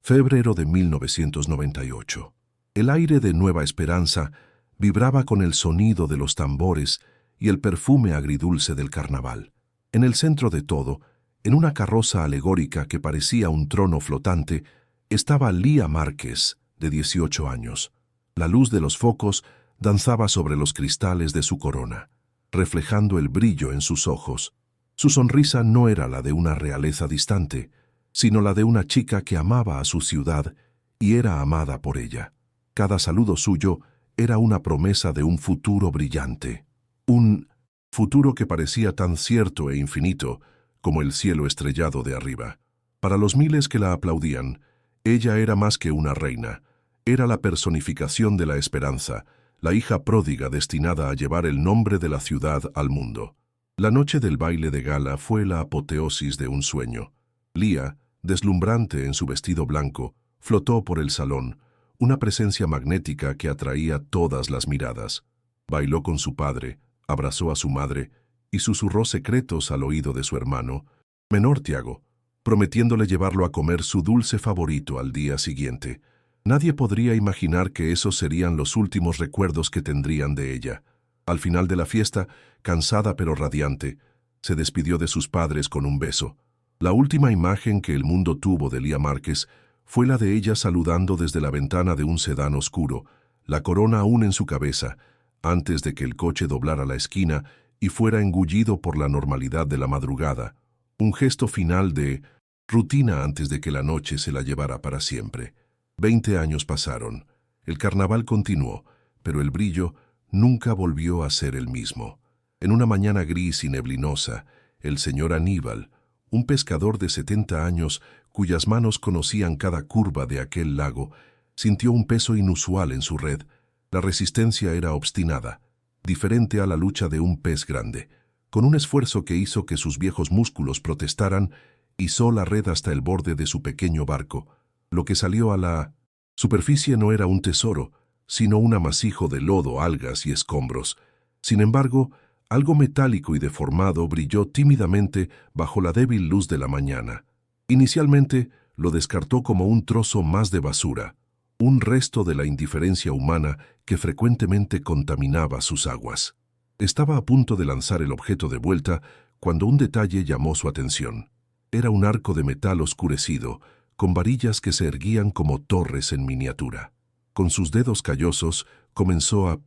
Febrero de 1998. El aire de Nueva Esperanza vibraba con el sonido de los tambores y el perfume agridulce del carnaval. En el centro de todo, en una carroza alegórica que parecía un trono flotante, estaba Lía Márquez, de 18 años. La luz de los focos danzaba sobre los cristales de su corona, reflejando el brillo en sus ojos. Su sonrisa no era la de una realeza distante, sino la de una chica que amaba a su ciudad y era amada por ella. Cada saludo suyo era una promesa de un futuro brillante. Un futuro que parecía tan cierto e infinito como el cielo estrellado de arriba. Para los miles que la aplaudían, ella era más que una reina. Era la personificación de la esperanza, la hija pródiga destinada a llevar el nombre de la ciudad al mundo. La noche del baile de gala fue la apoteosis de un sueño. Lía, deslumbrante en su vestido blanco, flotó por el salón, una presencia magnética que atraía todas las miradas. Bailó con su padre, abrazó a su madre y susurró secretos al oído de su hermano, menor Tiago, prometiéndole llevarlo a comer su dulce favorito al día siguiente. Nadie podría imaginar que esos serían los últimos recuerdos que tendrían de ella. Al final de la fiesta, cansada pero radiante, se despidió de sus padres con un beso. La última imagen que el mundo tuvo de Lía Márquez fue la de ella saludando desde la ventana de un sedán oscuro, la corona aún en su cabeza, antes de que el coche doblara la esquina y fuera engullido por la normalidad de la madrugada, un gesto final de rutina antes de que la noche se la llevara para siempre. 20 años pasaron, el carnaval continuó, pero el brillo nunca volvió a ser el mismo. En una mañana gris y neblinosa, el señor Aníbal, un pescador de 70 años cuyas manos conocían cada curva de aquel lago, sintió un peso inusual en su red. La resistencia era obstinada, diferente a la lucha de un pez grande. Con un esfuerzo que hizo que sus viejos músculos protestaran, izó la red hasta el borde de su pequeño barco. Lo que salió a la superficie no era un tesoro, sino un amasijo de lodo, algas y escombros. Sin embargo, algo metálico y deformado brilló tímidamente bajo la débil luz de la mañana. Inicialmente, lo descartó como un trozo más de basura, un resto de la indiferencia humana que frecuentemente contaminaba sus aguas. Estaba a punto de lanzar el objeto de vuelta cuando un detalle llamó su atención. Era un arco de metal oscurecido, con varillas que se erguían como torres en miniatura. Con sus dedos callosos, comenzó a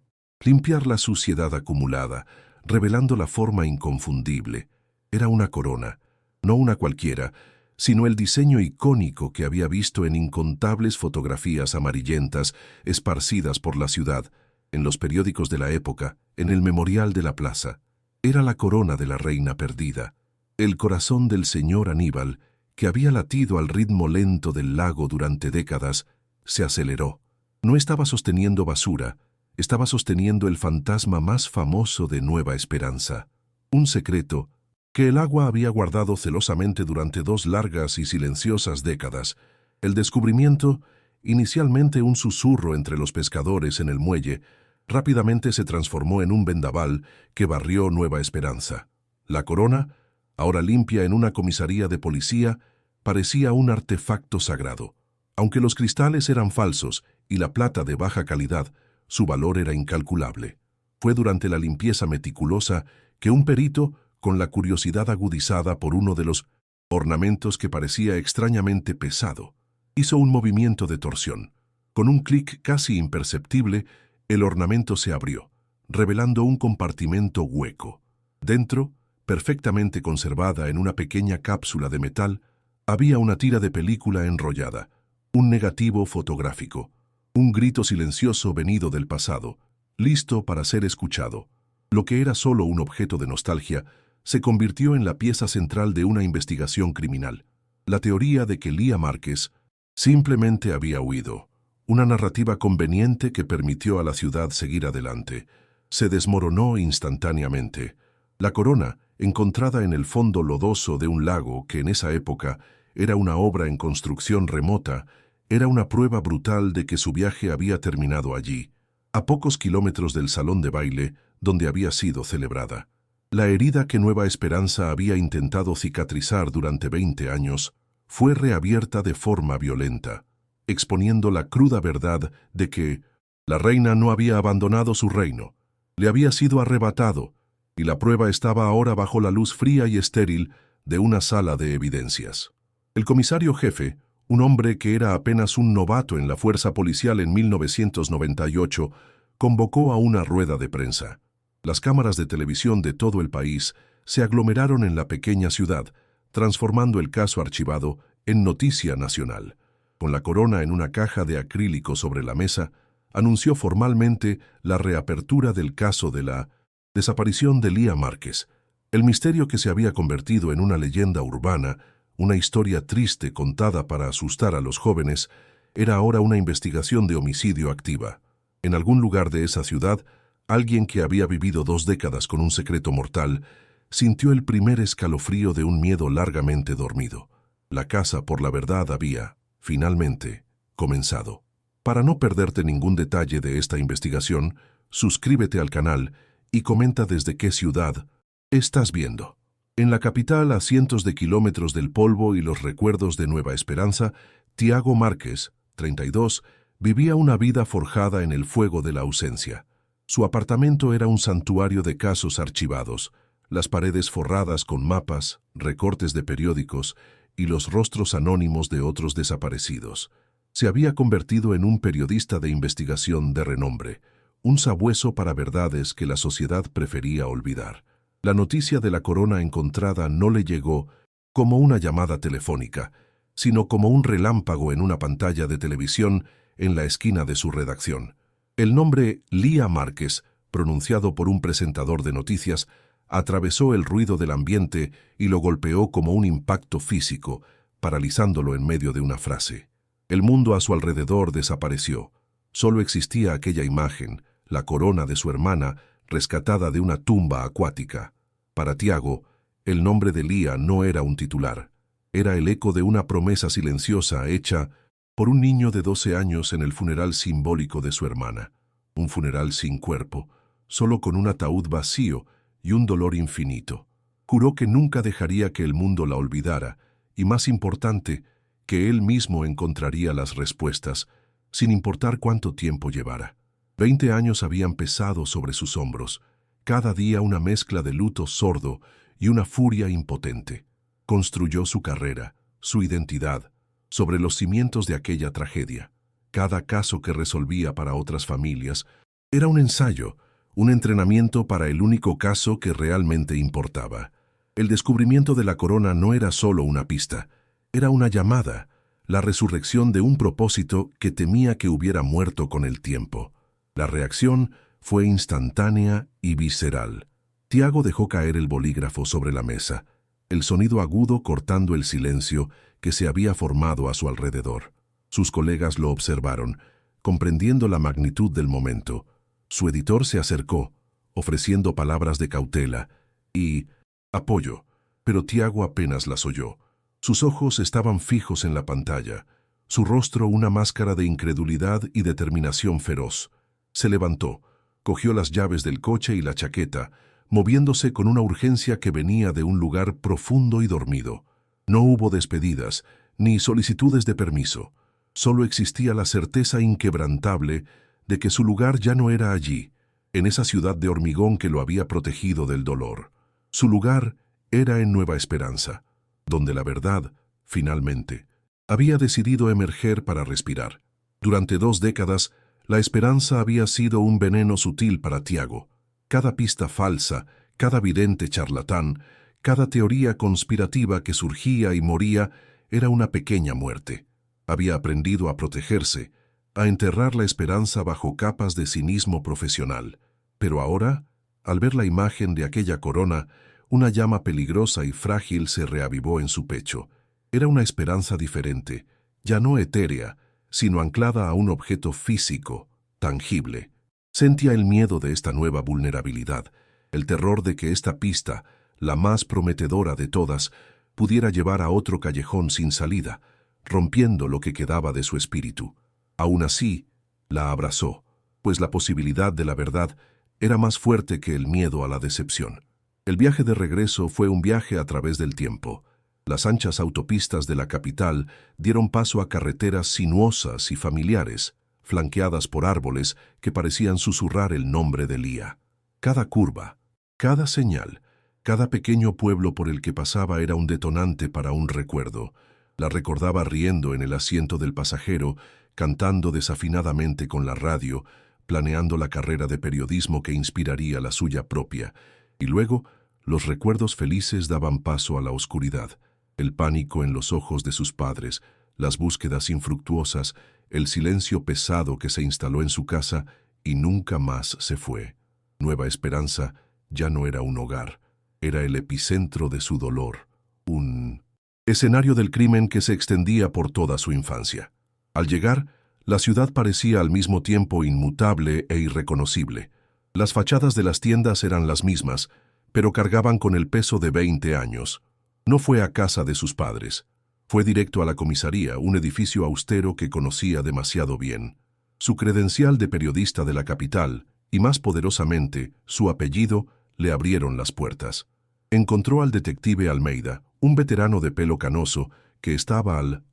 limpiar la suciedad acumulada, revelando la forma inconfundible. Era una corona, no una cualquiera, sino el diseño icónico que había visto en incontables fotografías amarillentas esparcidas por la ciudad, en los periódicos de la época, en el memorial de la plaza. Era la corona de la reina perdida. El corazón del señor Aníbal, que había latido al ritmo lento del lago durante décadas, se aceleró. No estaba sosteniendo basura, estaba sosteniendo el fantasma más famoso de Nueva Esperanza, un secreto que el agua había guardado celosamente durante 2 largas y silenciosas décadas. El descubrimiento, inicialmente un susurro entre los pescadores en el muelle, rápidamente se transformó en un vendaval que barrió Nueva Esperanza. La corona, ahora limpia en una comisaría de policía, parecía un artefacto sagrado. Aunque los cristales eran falsos y la plata de baja calidad, su valor era incalculable. Fue durante la limpieza meticulosa que un perito, con la curiosidad agudizada por uno de los ornamentos que parecía extrañamente pesado, hizo un movimiento de torsión. Con un clic casi imperceptible, el ornamento se abrió, revelando un compartimento hueco. Dentro, perfectamente conservada en una pequeña cápsula de metal, había una tira de película enrollada, un negativo fotográfico, un grito silencioso venido del pasado, listo para ser escuchado. Lo que era solo un objeto de nostalgia se convirtió en la pieza central de una investigación criminal. La teoría de que Lía Márquez simplemente había huido, una narrativa conveniente que permitió a la ciudad seguir adelante, se desmoronó instantáneamente. La corona, encontrada en el fondo lodoso de un lago que en esa época era una obra en construcción remota, era una prueba brutal de que su viaje había terminado allí, a pocos kilómetros del salón de baile donde había sido celebrada. La herida que Nueva Esperanza había intentado cicatrizar durante 20 años fue reabierta de forma violenta. exponiendo la cruda verdad de que la reina no había abandonado su reino, le había sido arrebatado, y la prueba estaba ahora bajo la luz fría y estéril de una sala de evidencias. El comisario jefe, un hombre que era apenas un novato en la fuerza policial en 1998, convocó a una rueda de prensa. Las cámaras de televisión de todo el país se aglomeraron en la pequeña ciudad, transformando el caso archivado en noticia nacional. Con la corona en una caja de acrílico sobre la mesa, anunció formalmente la reapertura del caso de la desaparición de Lía Márquez, el misterio que se había convertido en una leyenda urbana, una historia triste contada para asustar a los jóvenes, era ahora una investigación de homicidio activa. En algún lugar de esa ciudad, alguien que había vivido 2 décadas con un secreto mortal sintió el primer escalofrío de un miedo largamente dormido. La caza por la verdad había, finalmente, comenzado. Para no perderte ningún detalle de esta investigación, suscríbete al canal y comenta desde qué ciudad estás viendo. En la capital, a cientos de kilómetros del polvo y los recuerdos de Nueva Esperanza, Tiago Márquez, 32, vivía una vida forjada en el fuego de la ausencia. Su apartamento era un santuario de casos archivados, las paredes forradas con mapas, recortes de periódicos y los rostros anónimos de otros desaparecidos. Se había convertido en un periodista de investigación de renombre, un sabueso para verdades que la sociedad prefería olvidar. La noticia de la corona encontrada no le llegó como una llamada telefónica, sino como un relámpago en una pantalla de televisión en la esquina de su redacción. El nombre Lía Márquez, pronunciado por un presentador de noticias, atravesó el ruido del ambiente y lo golpeó como un impacto físico, paralizándolo en medio de una frase. El mundo a su alrededor desapareció. Solo existía aquella imagen, la corona de su hermana, rescatada de una tumba acuática. Para Tiago, el nombre de Lía no era un titular. Era el eco de una promesa silenciosa hecha por un niño de 12 años en el funeral simbólico de su hermana. Un funeral sin cuerpo, solo con un ataúd vacío y un dolor infinito. Juró que nunca dejaría que el mundo la olvidara, y más importante, que él mismo encontraría las respuestas, sin importar cuánto tiempo llevara. 20 años habían pesado sobre sus hombros, cada día una mezcla de luto sordo y una furia impotente. Construyó su carrera, su identidad, sobre los cimientos de aquella tragedia. Cada caso que resolvía para otras familias era un ensayo, un entrenamiento para el único caso que realmente importaba. El descubrimiento de la corona no era solo una pista, era una llamada, la resurrección de un propósito que temía que hubiera muerto con el tiempo. La reacción fue instantánea y visceral. Tiago dejó caer el bolígrafo sobre la mesa, el sonido agudo cortando el silencio que se había formado a su alrededor. Sus colegas lo observaron, comprendiendo la magnitud del momento. Su editor se acercó, ofreciendo palabras de cautela y apoyo, pero Tiago apenas las oyó. Sus ojos estaban fijos en la pantalla, su rostro una máscara de incredulidad y determinación feroz. Se levantó, cogió las llaves del coche y la chaqueta, moviéndose con una urgencia que venía de un lugar profundo y dormido. No hubo despedidas, ni solicitudes de permiso. Solo existía la certeza inquebrantable de que su lugar ya no era allí, en esa ciudad de hormigón que lo había protegido del dolor. Su lugar era en Nueva Esperanza, donde la verdad, finalmente, había decidido emerger para respirar. Durante 2 décadas, la esperanza había sido un veneno sutil para Tiago. Cada pista falsa, cada vidente charlatán, cada teoría conspirativa que surgía y moría era una pequeña muerte. Había aprendido a protegerse, a enterrar la esperanza bajo capas de cinismo profesional. Pero ahora, al ver la imagen de aquella corona, una llama peligrosa y frágil se reavivó en su pecho. Era una esperanza diferente, ya no etérea, sino anclada a un objeto físico, tangible. Sentía el miedo de esta nueva vulnerabilidad, el terror de que esta pista, la más prometedora de todas, pudiera llevar a otro callejón sin salida, rompiendo lo que quedaba de su espíritu. Aún así, la abrazó, pues la posibilidad de la verdad era más fuerte que el miedo a la decepción. El viaje de regreso fue un viaje a través del tiempo. Las anchas autopistas de la capital dieron paso a carreteras sinuosas y familiares, flanqueadas por árboles que parecían susurrar el nombre de Lía. Cada curva, cada señal, cada pequeño pueblo por el que pasaba era un detonante para un recuerdo. La recordaba riendo en el asiento del pasajero, cantando desafinadamente con la radio, planeando la carrera de periodismo que inspiraría la suya propia. Y luego, los recuerdos felices daban paso a la oscuridad. El pánico en los ojos de sus padres, las búsquedas infructuosas, el silencio pesado que se instaló en su casa y nunca más se fue. Nueva Esperanza ya no era un hogar, era el epicentro de su dolor, un escenario del crimen que se extendía por toda su infancia. Al llegar, la ciudad parecía al mismo tiempo inmutable e irreconocible. Las fachadas de las tiendas eran las mismas, pero cargaban con el peso de 20 años. No fue a casa de sus padres. Fue directo a la comisaría, un edificio austero que conocía demasiado bien. Su credencial de periodista de la capital, y más poderosamente, su apellido, le abrieron las puertas. Encontró al detective Almeida, un veterano de pelo canoso, que estaba al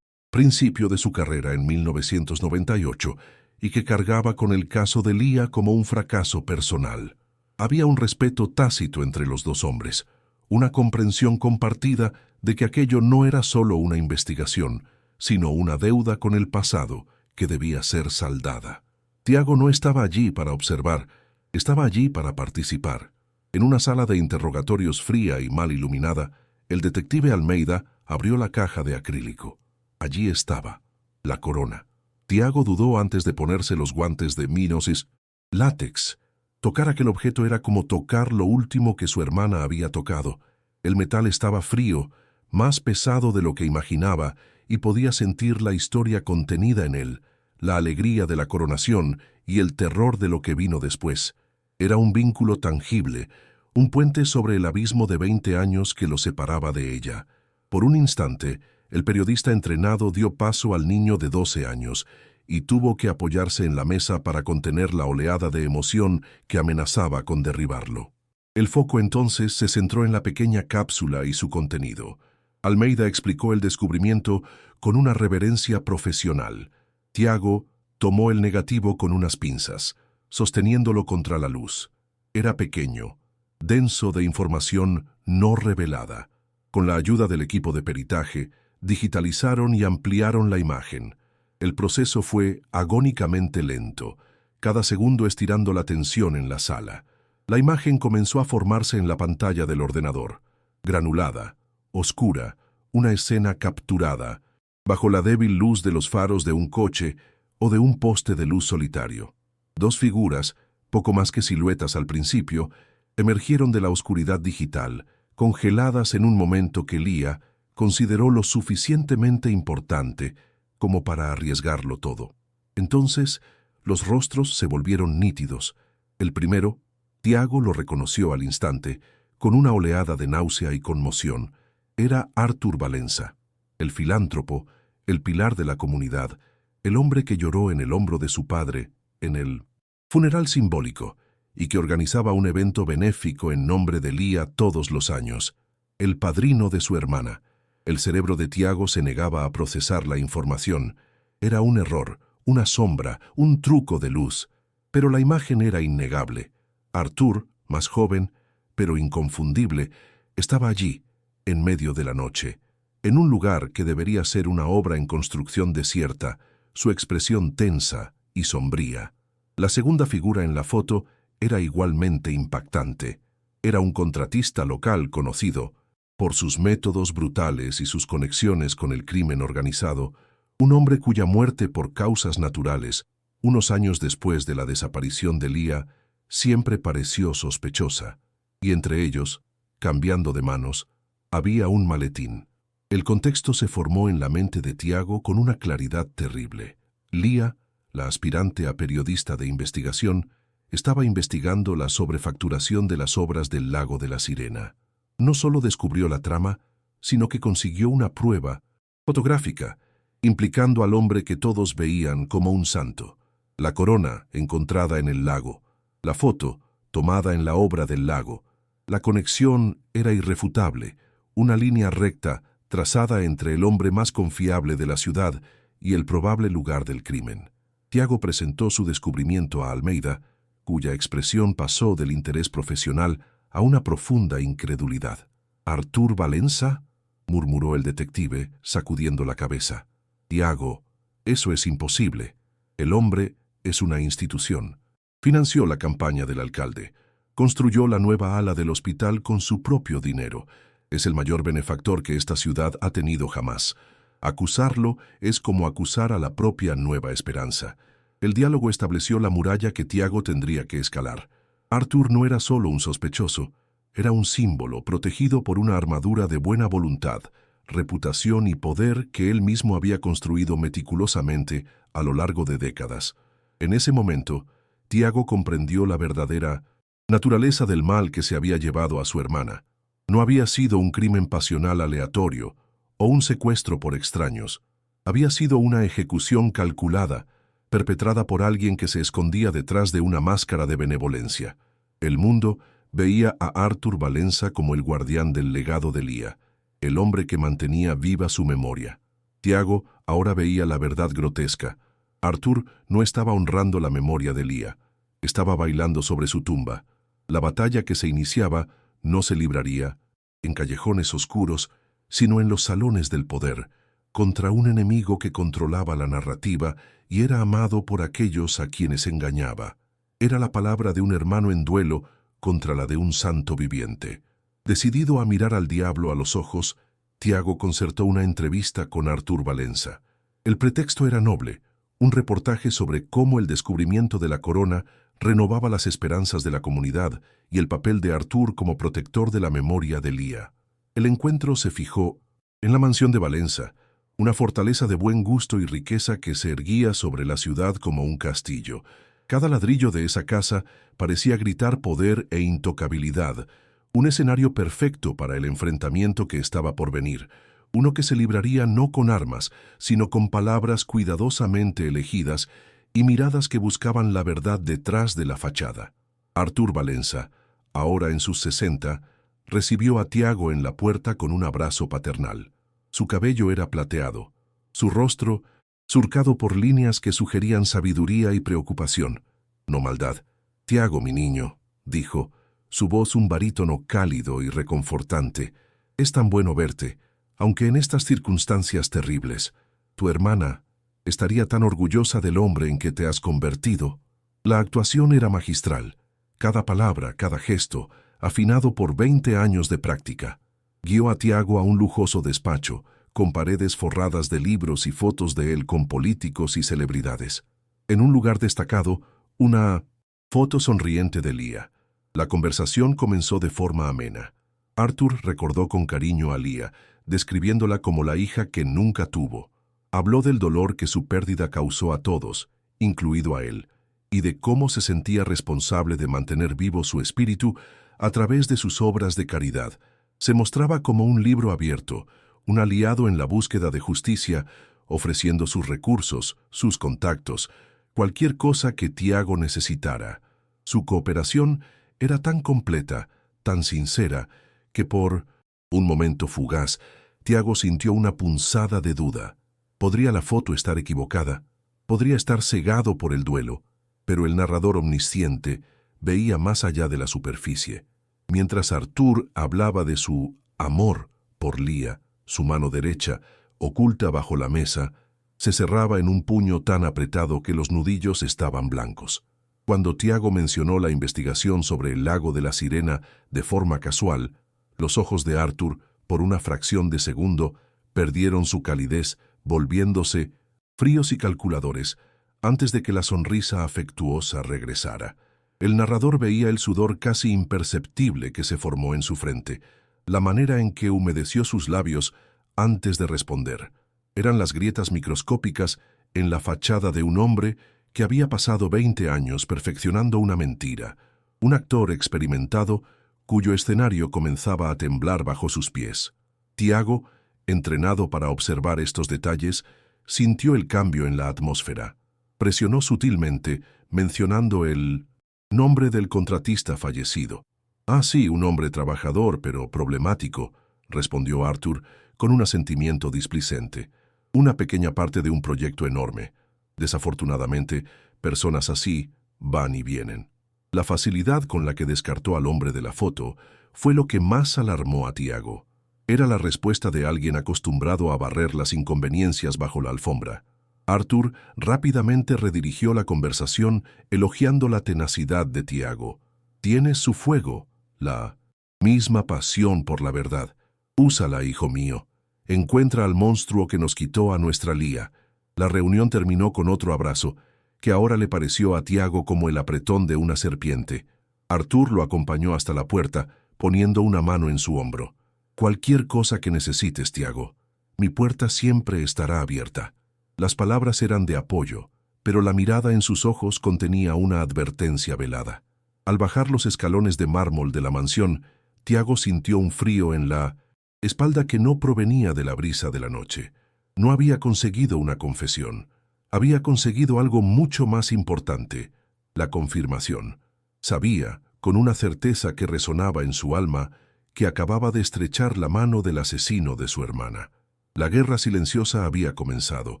principio de su carrera en 1998 y que cargaba con el caso de Lía como un fracaso personal. Había un respeto tácito entre los dos hombres, una comprensión compartida de que aquello no era solo una investigación, sino una deuda con el pasado que debía ser saldada. Tiago no estaba allí para observar, estaba allí para participar. En una sala de interrogatorios fría y mal iluminada, el detective Almeida abrió la caja de acrílico. Allí estaba, la corona. Tiago dudó antes de ponerse los guantes de minosis látex. Tocar aquel objeto era como tocar lo último que su hermana había tocado. El metal estaba frío, más pesado de lo que imaginaba, y podía sentir la historia contenida en él, la alegría de la coronación y el terror de lo que vino después. Era un vínculo tangible, un puente sobre el abismo de 20 años que lo separaba de ella. Por un instante, el periodista entrenado dio paso al niño de 12 años, y tuvo que apoyarse en la mesa para contener la oleada de emoción que amenazaba con derribarlo. El foco entonces se centró en la pequeña cápsula y su contenido. Almeida explicó el descubrimiento con una reverencia profesional. Tiago tomó el negativo con unas pinzas, sosteniéndolo contra la luz. Era pequeño, denso de información no revelada. Con la ayuda del equipo de peritaje, digitalizaron y ampliaron la imagen. El proceso fue agónicamente lento, cada segundo estirando la tensión en la sala. La imagen comenzó a formarse en la pantalla del ordenador, granulada, oscura, una escena capturada, bajo la débil luz de los faros de un coche o de un poste de luz solitario. Dos figuras, poco más que siluetas al principio, emergieron de la oscuridad digital, congeladas en un momento que Lía consideró lo suficientemente importante como para arriesgarlo todo. Entonces, los rostros se volvieron nítidos. El primero, Tiago lo reconoció al instante, con una oleada de náusea y conmoción. Era Artur Valenza, el filántropo, el pilar de la comunidad, el hombre que lloró en el hombro de su padre, en el funeral simbólico, y que organizaba un evento benéfico en nombre de Lía todos los años. El padrino de su hermana. El cerebro de Tiago se negaba a procesar la información. Era un error, una sombra, un truco de luz. Pero la imagen era innegable. Artur, más joven, pero inconfundible, estaba allí, en medio de la noche, en un lugar que debería ser una obra en construcción desierta, su expresión tensa y sombría. La segunda figura en la foto era igualmente impactante. Era un contratista local conocido, por sus métodos brutales y sus conexiones con el crimen organizado, un hombre cuya muerte por causas naturales, unos años después de la desaparición de Lía, siempre pareció sospechosa, y entre ellos, cambiando de manos, había un maletín. El contexto se formó en la mente de Tiago con una claridad terrible. Lía, la aspirante a periodista de investigación, estaba investigando la sobrefacturación de las obras del Lago de la Sirena. No solo descubrió la trama, sino que consiguió una prueba fotográfica, implicando al hombre que todos veían como un santo. La corona encontrada en el lago, la foto tomada en la obra del lago. La conexión era irrefutable, una línea recta trazada entre el hombre más confiable de la ciudad y el probable lugar del crimen. Tiago presentó su descubrimiento a Almeida, cuya expresión pasó del interés profesional a una profunda incredulidad. «¿Artur Valença?», murmuró el detective, sacudiendo la cabeza. «Tiago, eso es imposible. El hombre es una institución. Financió la campaña del alcalde. Construyó la nueva ala del hospital con su propio dinero. Es el mayor benefactor que esta ciudad ha tenido jamás. Acusarlo es como acusar a la propia Nueva Esperanza». El diálogo estableció la muralla que Tiago tendría que escalar. Artur no era solo un sospechoso, era un símbolo protegido por una armadura de buena voluntad, reputación y poder que él mismo había construido meticulosamente a lo largo de décadas. En ese momento, Tiago comprendió la verdadera naturaleza del mal que se había llevado a su hermana. No había sido un crimen pasional aleatorio o un secuestro por extraños. Había sido una ejecución calculada, perpetrada por alguien que se escondía detrás de una máscara de benevolencia. El mundo veía a Artur Valença como el guardián del legado de Lía, el hombre que mantenía viva su memoria. Tiago ahora veía la verdad grotesca. Artur no estaba honrando la memoria de Lía, estaba bailando sobre su tumba. La batalla que se iniciaba no se libraría en callejones oscuros, sino en los salones del poder, contra un enemigo que controlaba la narrativa y era amado por aquellos a quienes engañaba. Era la palabra de un hermano en duelo contra la de un santo viviente. Decidido a mirar al diablo a los ojos, Tiago concertó una entrevista con Artur Valença. El pretexto era noble, un reportaje sobre cómo el descubrimiento de la corona renovaba las esperanzas de la comunidad y el papel de Artur como protector de la memoria de Lía. El encuentro se fijó en la mansión de Valença, una fortaleza de buen gusto y riqueza que se erguía sobre la ciudad como un castillo. Cada ladrillo de esa casa parecía gritar poder e intocabilidad, un escenario perfecto para el enfrentamiento que estaba por venir, uno que se libraría no con armas, sino con palabras cuidadosamente elegidas y miradas que buscaban la verdad detrás de la fachada. Artur Valença, ahora en sus 60, recibió a Tiago en la puerta con un abrazo paternal. Su cabello era plateado, su rostro surcado por líneas que sugerían sabiduría y preocupación, no maldad. «Tiago, mi niño», dijo, su voz un barítono cálido y reconfortante, «es tan bueno verte, aunque en estas circunstancias terribles. Tu hermana estaría tan orgullosa del hombre en que te has convertido». La actuación era magistral, cada palabra, cada gesto, afinado por 20 años de práctica. Guió a Tiago a un lujoso despacho, con paredes forradas de libros y fotos de él con políticos y celebridades. En un lugar destacado, una foto sonriente de Lía. La conversación comenzó de forma amena. Artur recordó con cariño a Lía, describiéndola como la hija que nunca tuvo. Habló del dolor que su pérdida causó a todos, incluido a él, y de cómo se sentía responsable de mantener vivo su espíritu a través de sus obras de caridad. Se mostraba como un libro abierto, un aliado en la búsqueda de justicia, ofreciendo sus recursos, sus contactos, cualquier cosa que Tiago necesitara. Su cooperación era tan completa, tan sincera, que por un momento fugaz, Tiago sintió una punzada de duda. Podría la foto estar equivocada, podría estar cegado por el duelo, pero el narrador omnisciente veía más allá de la superficie. Mientras Artur hablaba de su amor por Lía, su mano derecha, oculta bajo la mesa, se cerraba en un puño tan apretado que los nudillos estaban blancos. Cuando Tiago mencionó la investigación sobre el lago de la Sirena de forma casual, los ojos de Artur, por una fracción de segundo, perdieron su calidez, volviéndose fríos y calculadores, antes de que la sonrisa afectuosa regresara. El narrador veía el sudor casi imperceptible que se formó en su frente, la manera en que humedeció sus labios antes de responder. Eran las grietas microscópicas en la fachada de un hombre que había pasado 20 años perfeccionando una mentira, un actor experimentado cuyo escenario comenzaba a temblar bajo sus pies. Tiago, entrenado para observar estos detalles, sintió el cambio en la atmósfera. Presionó sutilmente, mencionando el nombre del contratista fallecido. «Ah, sí, un hombre trabajador, pero problemático», respondió Artur, con un asentimiento displicente. Una pequeña parte de un proyecto enorme. Desafortunadamente, personas así van y vienen. La facilidad con la que descartó al hombre de la foto fue lo que más alarmó a Tiago. Era la respuesta de alguien acostumbrado a barrer las inconveniencias bajo la alfombra. Arthur rápidamente redirigió la conversación elogiando la tenacidad de Tiago. Tienes su fuego, la misma pasión por la verdad. Úsala, hijo mío. Encuentra al monstruo que nos quitó a nuestra Lía. La reunión terminó con otro abrazo, que ahora le pareció a Tiago como el apretón de una serpiente. Arthur lo acompañó hasta la puerta, poniendo una mano en su hombro. Cualquier cosa que necesites, Tiago. Mi puerta siempre estará abierta. Las palabras eran de apoyo, pero la mirada en sus ojos contenía una advertencia velada. Al bajar los escalones de mármol de la mansión, Tiago sintió un frío en la espalda que no provenía de la brisa de la noche. No había conseguido una confesión. Había conseguido algo mucho más importante, la confirmación. Sabía, con una certeza que resonaba en su alma, que acababa de estrechar la mano del asesino de su hermana. La guerra silenciosa había comenzado.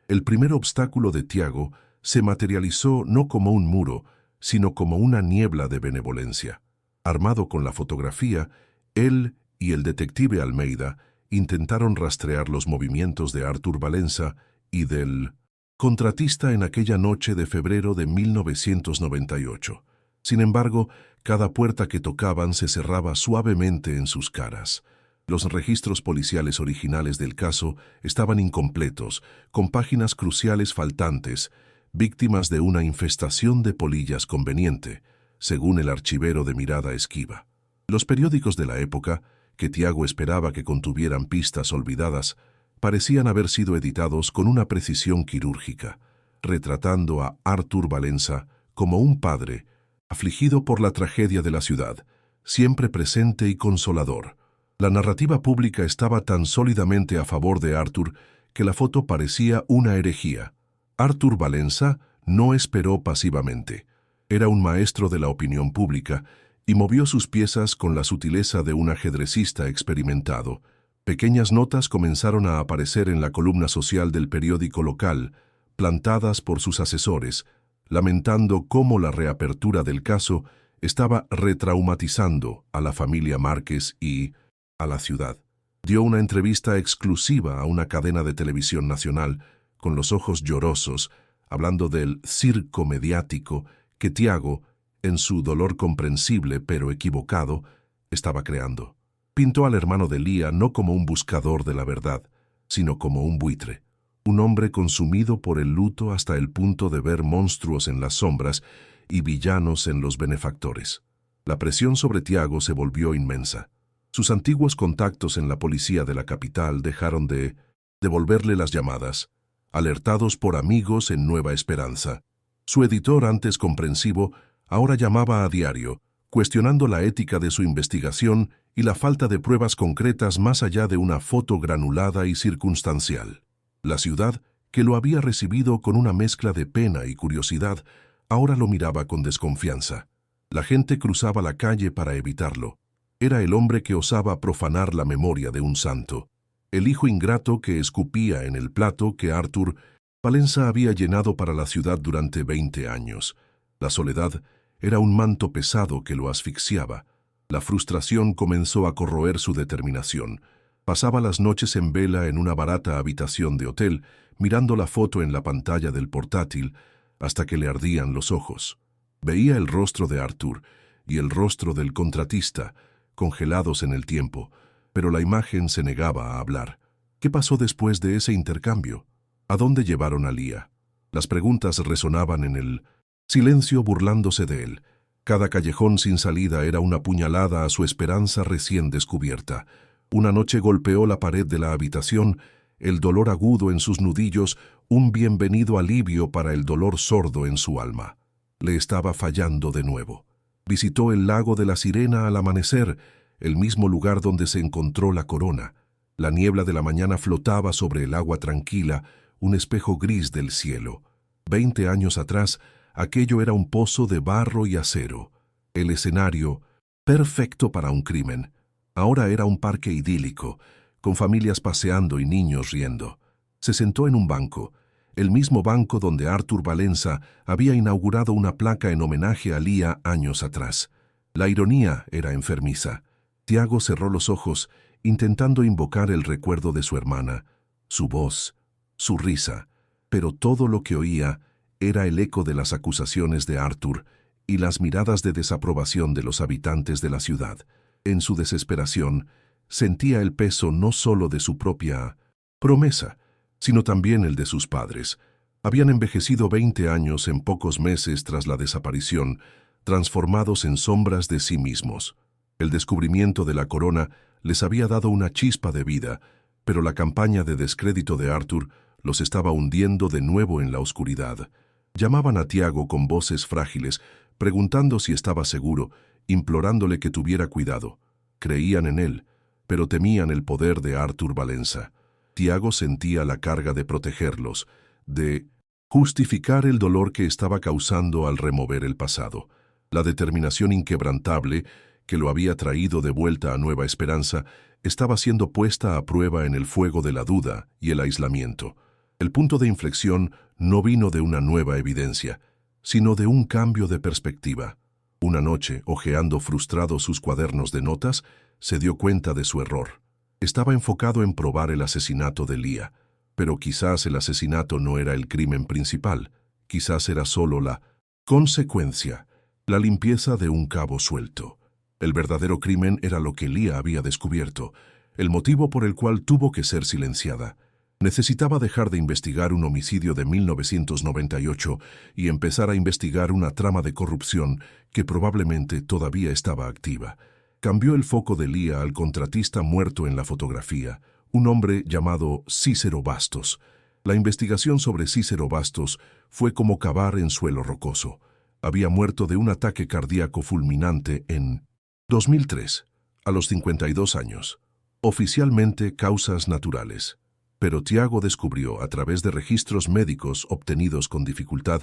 El primer obstáculo de Tiago se materializó no como un muro, sino como una niebla de benevolencia. Armado con la fotografía, él y el detective Almeida intentaron rastrear los movimientos de Arthur Valenza y del contratista en aquella noche de febrero de 1998. Sin embargo, cada puerta que tocaban se cerraba suavemente en sus caras. Los registros policiales originales del caso estaban incompletos, con páginas cruciales faltantes, víctimas de una infestación de polillas conveniente, según el archivero de mirada esquiva. Los periódicos de la época, que Tiago esperaba que contuvieran pistas olvidadas, parecían haber sido editados con una precisión quirúrgica, retratando a Arthur Valenza como un padre, afligido por la tragedia de la ciudad, siempre presente y consolador. La narrativa pública estaba tan sólidamente a favor de Arthur que la foto parecía una herejía. Arthur Valenza no esperó pasivamente. Era un maestro de la opinión pública y movió sus piezas con la sutileza de un ajedrecista experimentado. Pequeñas notas comenzaron a aparecer en la columna social del periódico local, plantadas por sus asesores, lamentando cómo la reapertura del caso estaba retraumatizando a la familia Márquez y a la ciudad. Dio una entrevista exclusiva a una cadena de televisión nacional, con los ojos llorosos, hablando del circo mediático que Tiago, en su dolor comprensible pero equivocado, estaba creando. Pintó al hermano de Lía no como un buscador de la verdad, sino como un buitre, un hombre consumido por el luto hasta el punto de ver monstruos en las sombras y villanos en los benefactores. La presión sobre Tiago se volvió inmensa. Sus antiguos contactos en la policía de la capital dejaron de devolverle las llamadas, alertados por amigos en Nueva Esperanza. Su editor, antes comprensivo, ahora llamaba a diario, cuestionando la ética de su investigación y la falta de pruebas concretas más allá de una foto granulada y circunstancial. La ciudad, que lo había recibido con una mezcla de pena y curiosidad, ahora lo miraba con desconfianza. La gente cruzaba la calle para evitarlo. Era el hombre que osaba profanar la memoria de un santo, el hijo ingrato que escupía en el plato que Arthur Valenza había llenado para la ciudad durante 20 años. La soledad era un manto pesado que lo asfixiaba. La frustración comenzó a corroer su determinación. Pasaba las noches en vela en una barata habitación de hotel, mirando la foto en la pantalla del portátil, hasta que le ardían los ojos. Veía el rostro de Arthur y el rostro del contratista, congelados en el tiempo, pero la imagen se negaba a hablar. ¿Qué pasó después de ese intercambio? ¿A dónde llevaron a Lía? Las preguntas resonaban en el silencio burlándose de él. Cada callejón sin salida era una puñalada a su esperanza recién descubierta. Una noche golpeó la pared de la habitación, el dolor agudo en sus nudillos, un bienvenido alivio para el dolor sordo en su alma. Le estaba fallando de nuevo. Visitó el lago de la Sirena al amanecer, el mismo lugar donde se encontró la corona. La niebla de la mañana flotaba sobre el agua tranquila, un espejo gris del cielo. 20 años atrás, aquello era un pozo de barro y acero. El escenario, perfecto para un crimen, ahora era un parque idílico, con familias paseando y niños riendo. Se sentó en un banco, el mismo banco donde Arthur Valenza había inaugurado una placa en homenaje a Lía años atrás. La ironía era enfermiza. Tiago cerró los ojos, intentando invocar el recuerdo de su hermana, su voz, su risa, pero todo lo que oía era el eco de las acusaciones de Arthur y las miradas de desaprobación de los habitantes de la ciudad. En su desesperación, sentía el peso no solo de su propia promesa, sino también el de sus padres. Habían envejecido 20 años en pocos meses tras la desaparición, transformados en sombras de sí mismos. El descubrimiento de la corona les había dado una chispa de vida, pero la campaña de descrédito de Arthur los estaba hundiendo de nuevo en la oscuridad. Llamaban a Tiago con voces frágiles, preguntando si estaba seguro, implorándole que tuviera cuidado. Creían en él, pero temían el poder de Arthur Valenza. Tiago sentía la carga de protegerlos, de justificar el dolor que estaba causando al remover el pasado. La determinación inquebrantable que lo había traído de vuelta a Nueva Esperanza estaba siendo puesta a prueba en el fuego de la duda y el aislamiento. El punto de inflexión no vino de una nueva evidencia, sino de un cambio de perspectiva. Una noche, hojeando frustrado sus cuadernos de notas, se dio cuenta de su error. Estaba enfocado en probar el asesinato de Lía, pero quizás el asesinato no era el crimen principal, quizás era solo la consecuencia, la limpieza de un cabo suelto. El verdadero crimen era lo que Lía había descubierto, el motivo por el cual tuvo que ser silenciada. Necesitaba dejar de investigar un homicidio de 1998 y empezar a investigar una trama de corrupción que probablemente todavía estaba activa. Cambió el foco de Lía al contratista muerto en la fotografía, un hombre llamado Cícero Bastos. La investigación sobre Cícero Bastos fue como cavar en suelo rocoso. Había muerto de un ataque cardíaco fulminante en 2003, a los 52 años. Oficialmente causas naturales. Pero Tiago descubrió, a través de registros médicos obtenidos con dificultad,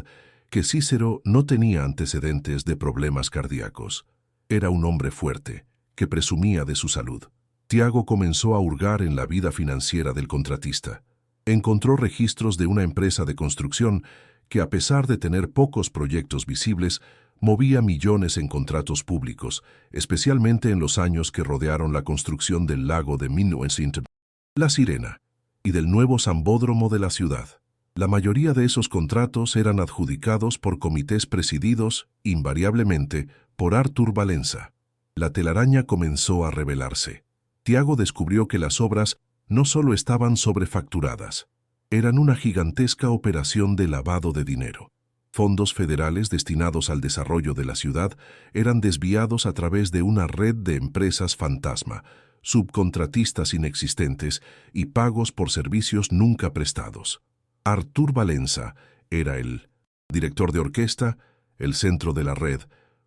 que Cícero no tenía antecedentes de problemas cardíacos. Era un hombre fuerte, que presumía de su salud. Tiago comenzó a hurgar en la vida financiera del contratista. Encontró registros de una empresa de construcción que, a pesar de tener pocos proyectos visibles, movía millones en contratos públicos, especialmente en los años que rodearon la construcción del lago de 1900, La Sirena, y del nuevo sambódromo de la ciudad. La mayoría de esos contratos eran adjudicados por comités presididos, invariablemente, por Arthur Valenza. La telaraña comenzó a revelarse. Tiago descubrió que las obras no solo estaban sobrefacturadas, eran una gigantesca operación de lavado de dinero. Fondos federales destinados al desarrollo de la ciudad eran desviados a través de una red de empresas fantasma, subcontratistas inexistentes y pagos por servicios nunca prestados. Arthur Valenza era el director de orquesta, el centro de la red,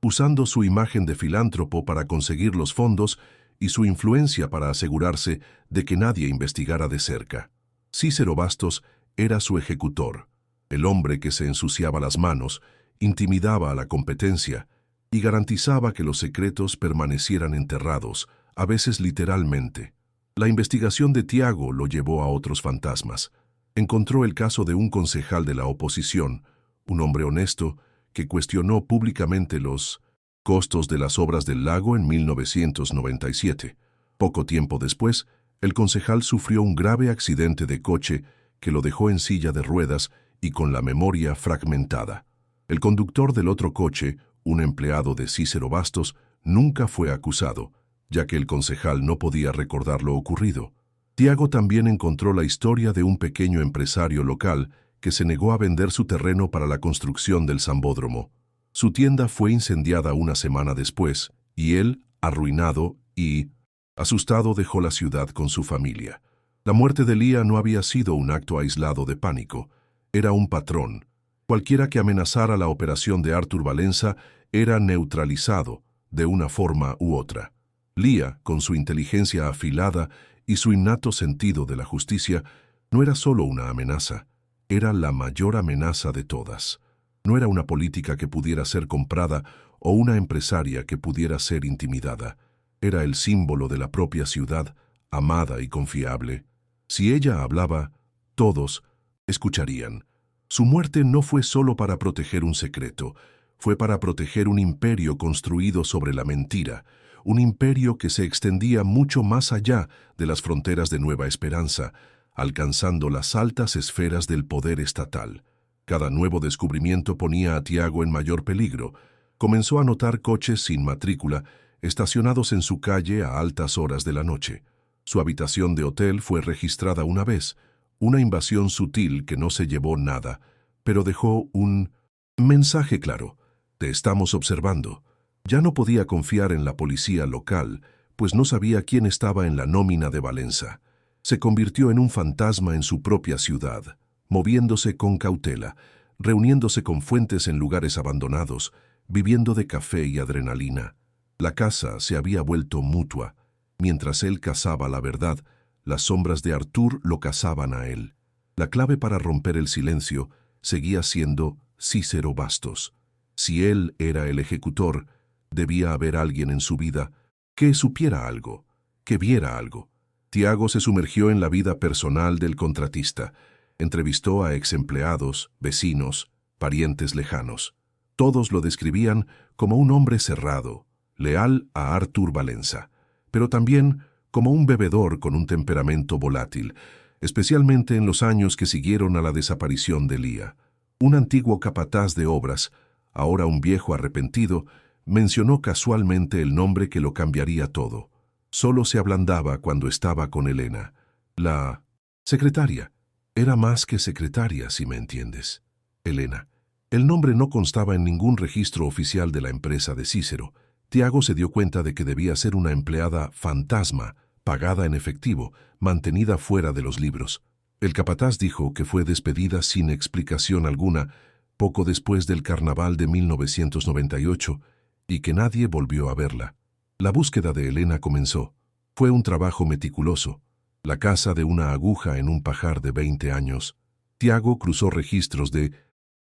usando su imagen de filántropo para conseguir los fondos y su influencia para asegurarse de que nadie investigara de cerca. Cícero Bastos era su ejecutor, el hombre que se ensuciaba las manos, intimidaba a la competencia y garantizaba que los secretos permanecieran enterrados, a veces literalmente. La investigación de Tiago lo llevó a otros fantasmas. Encontró el caso de un concejal de la oposición, un hombre honesto, que cuestionó públicamente los costos de las obras del lago en 1997. Poco tiempo después, el concejal sufrió un grave accidente de coche que lo dejó en silla de ruedas y con la memoria fragmentada. El conductor del otro coche, un empleado de Cícero Bastos, nunca fue acusado, ya que el concejal no podía recordar lo ocurrido. Tiago también encontró la historia de un pequeño empresario local que se negó a vender su terreno para la construcción del sambódromo. Su tienda fue incendiada una semana después, y él, arruinado y asustado, dejó la ciudad con su familia. La muerte de Lía no había sido un acto aislado de pánico, era un patrón. Cualquiera que amenazara la operación de Arthur Valenza era neutralizado, de una forma u otra. Lía, con su inteligencia afilada y su innato sentido de la justicia, no era solo una amenaza, era la mayor amenaza de todas. No era una política que pudiera ser comprada o una empresaria que pudiera ser intimidada. Era el símbolo de la propia ciudad amada y confiable. Si ella hablaba, todos escucharían. Su muerte no fue solo para proteger un secreto, fue para proteger un imperio construido sobre la mentira, un imperio que se extendía mucho más allá de las fronteras de Nueva Esperanza, alcanzando las altas esferas del poder estatal. Cada nuevo descubrimiento ponía a Tiago en mayor peligro. Comenzó a notar coches sin matrícula, estacionados en su calle a altas horas de la noche. Su habitación de hotel fue registrada una vez, una invasión sutil que no se llevó nada, pero dejó un mensaje claro: te estamos observando. Ya no podía confiar en la policía local, pues no sabía quién estaba en la nómina de Valenza. Se convirtió en un fantasma en su propia ciudad, moviéndose con cautela, reuniéndose con fuentes en lugares abandonados, viviendo de café y adrenalina. La casa se había vuelto mutua. Mientras él cazaba la verdad, las sombras de Artur lo cazaban a él. La clave para romper el silencio seguía siendo Cícero Bastos. Si él era el ejecutor, debía haber alguien en su vida que supiera algo, que viera algo. Tiago se sumergió en la vida personal del contratista. Entrevistó a exempleados, vecinos, parientes lejanos. Todos lo describían como un hombre cerrado, leal a Artur Valenza, pero también como un bebedor con un temperamento volátil, especialmente en los años que siguieron a la desaparición de Lía. Un antiguo capataz de obras, ahora un viejo arrepentido, mencionó casualmente el nombre que lo cambiaría todo. Solo se ablandaba cuando estaba con Elena. La secretaria. Era más que secretaria, si me entiendes. Elena. El nombre no constaba en ningún registro oficial de la empresa de Cícero. Tiago se dio cuenta de que debía ser una empleada fantasma, pagada en efectivo, mantenida fuera de los libros. El capataz dijo que fue despedida sin explicación alguna poco después del carnaval de 1998 y que nadie volvió a verla. La búsqueda de Elena comenzó. Fue un trabajo meticuloso. La caza de una aguja en un pajar de 20 años. Tiago cruzó registros de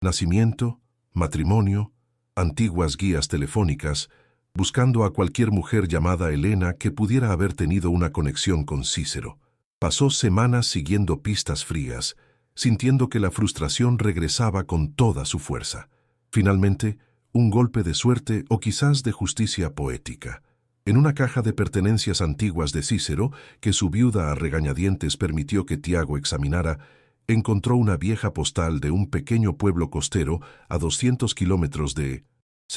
nacimiento, matrimonio, antiguas guías telefónicas, buscando a cualquier mujer llamada Elena que pudiera haber tenido una conexión con Cícero. Pasó semanas siguiendo pistas frías, sintiendo que la frustración regresaba con toda su fuerza. Finalmente, un golpe de suerte o quizás de justicia poética. En una caja de pertenencias antiguas de Cícero, que su viuda a regañadientes permitió que Tiago examinara, encontró una vieja postal de un pequeño pueblo costero a 200 kilómetros de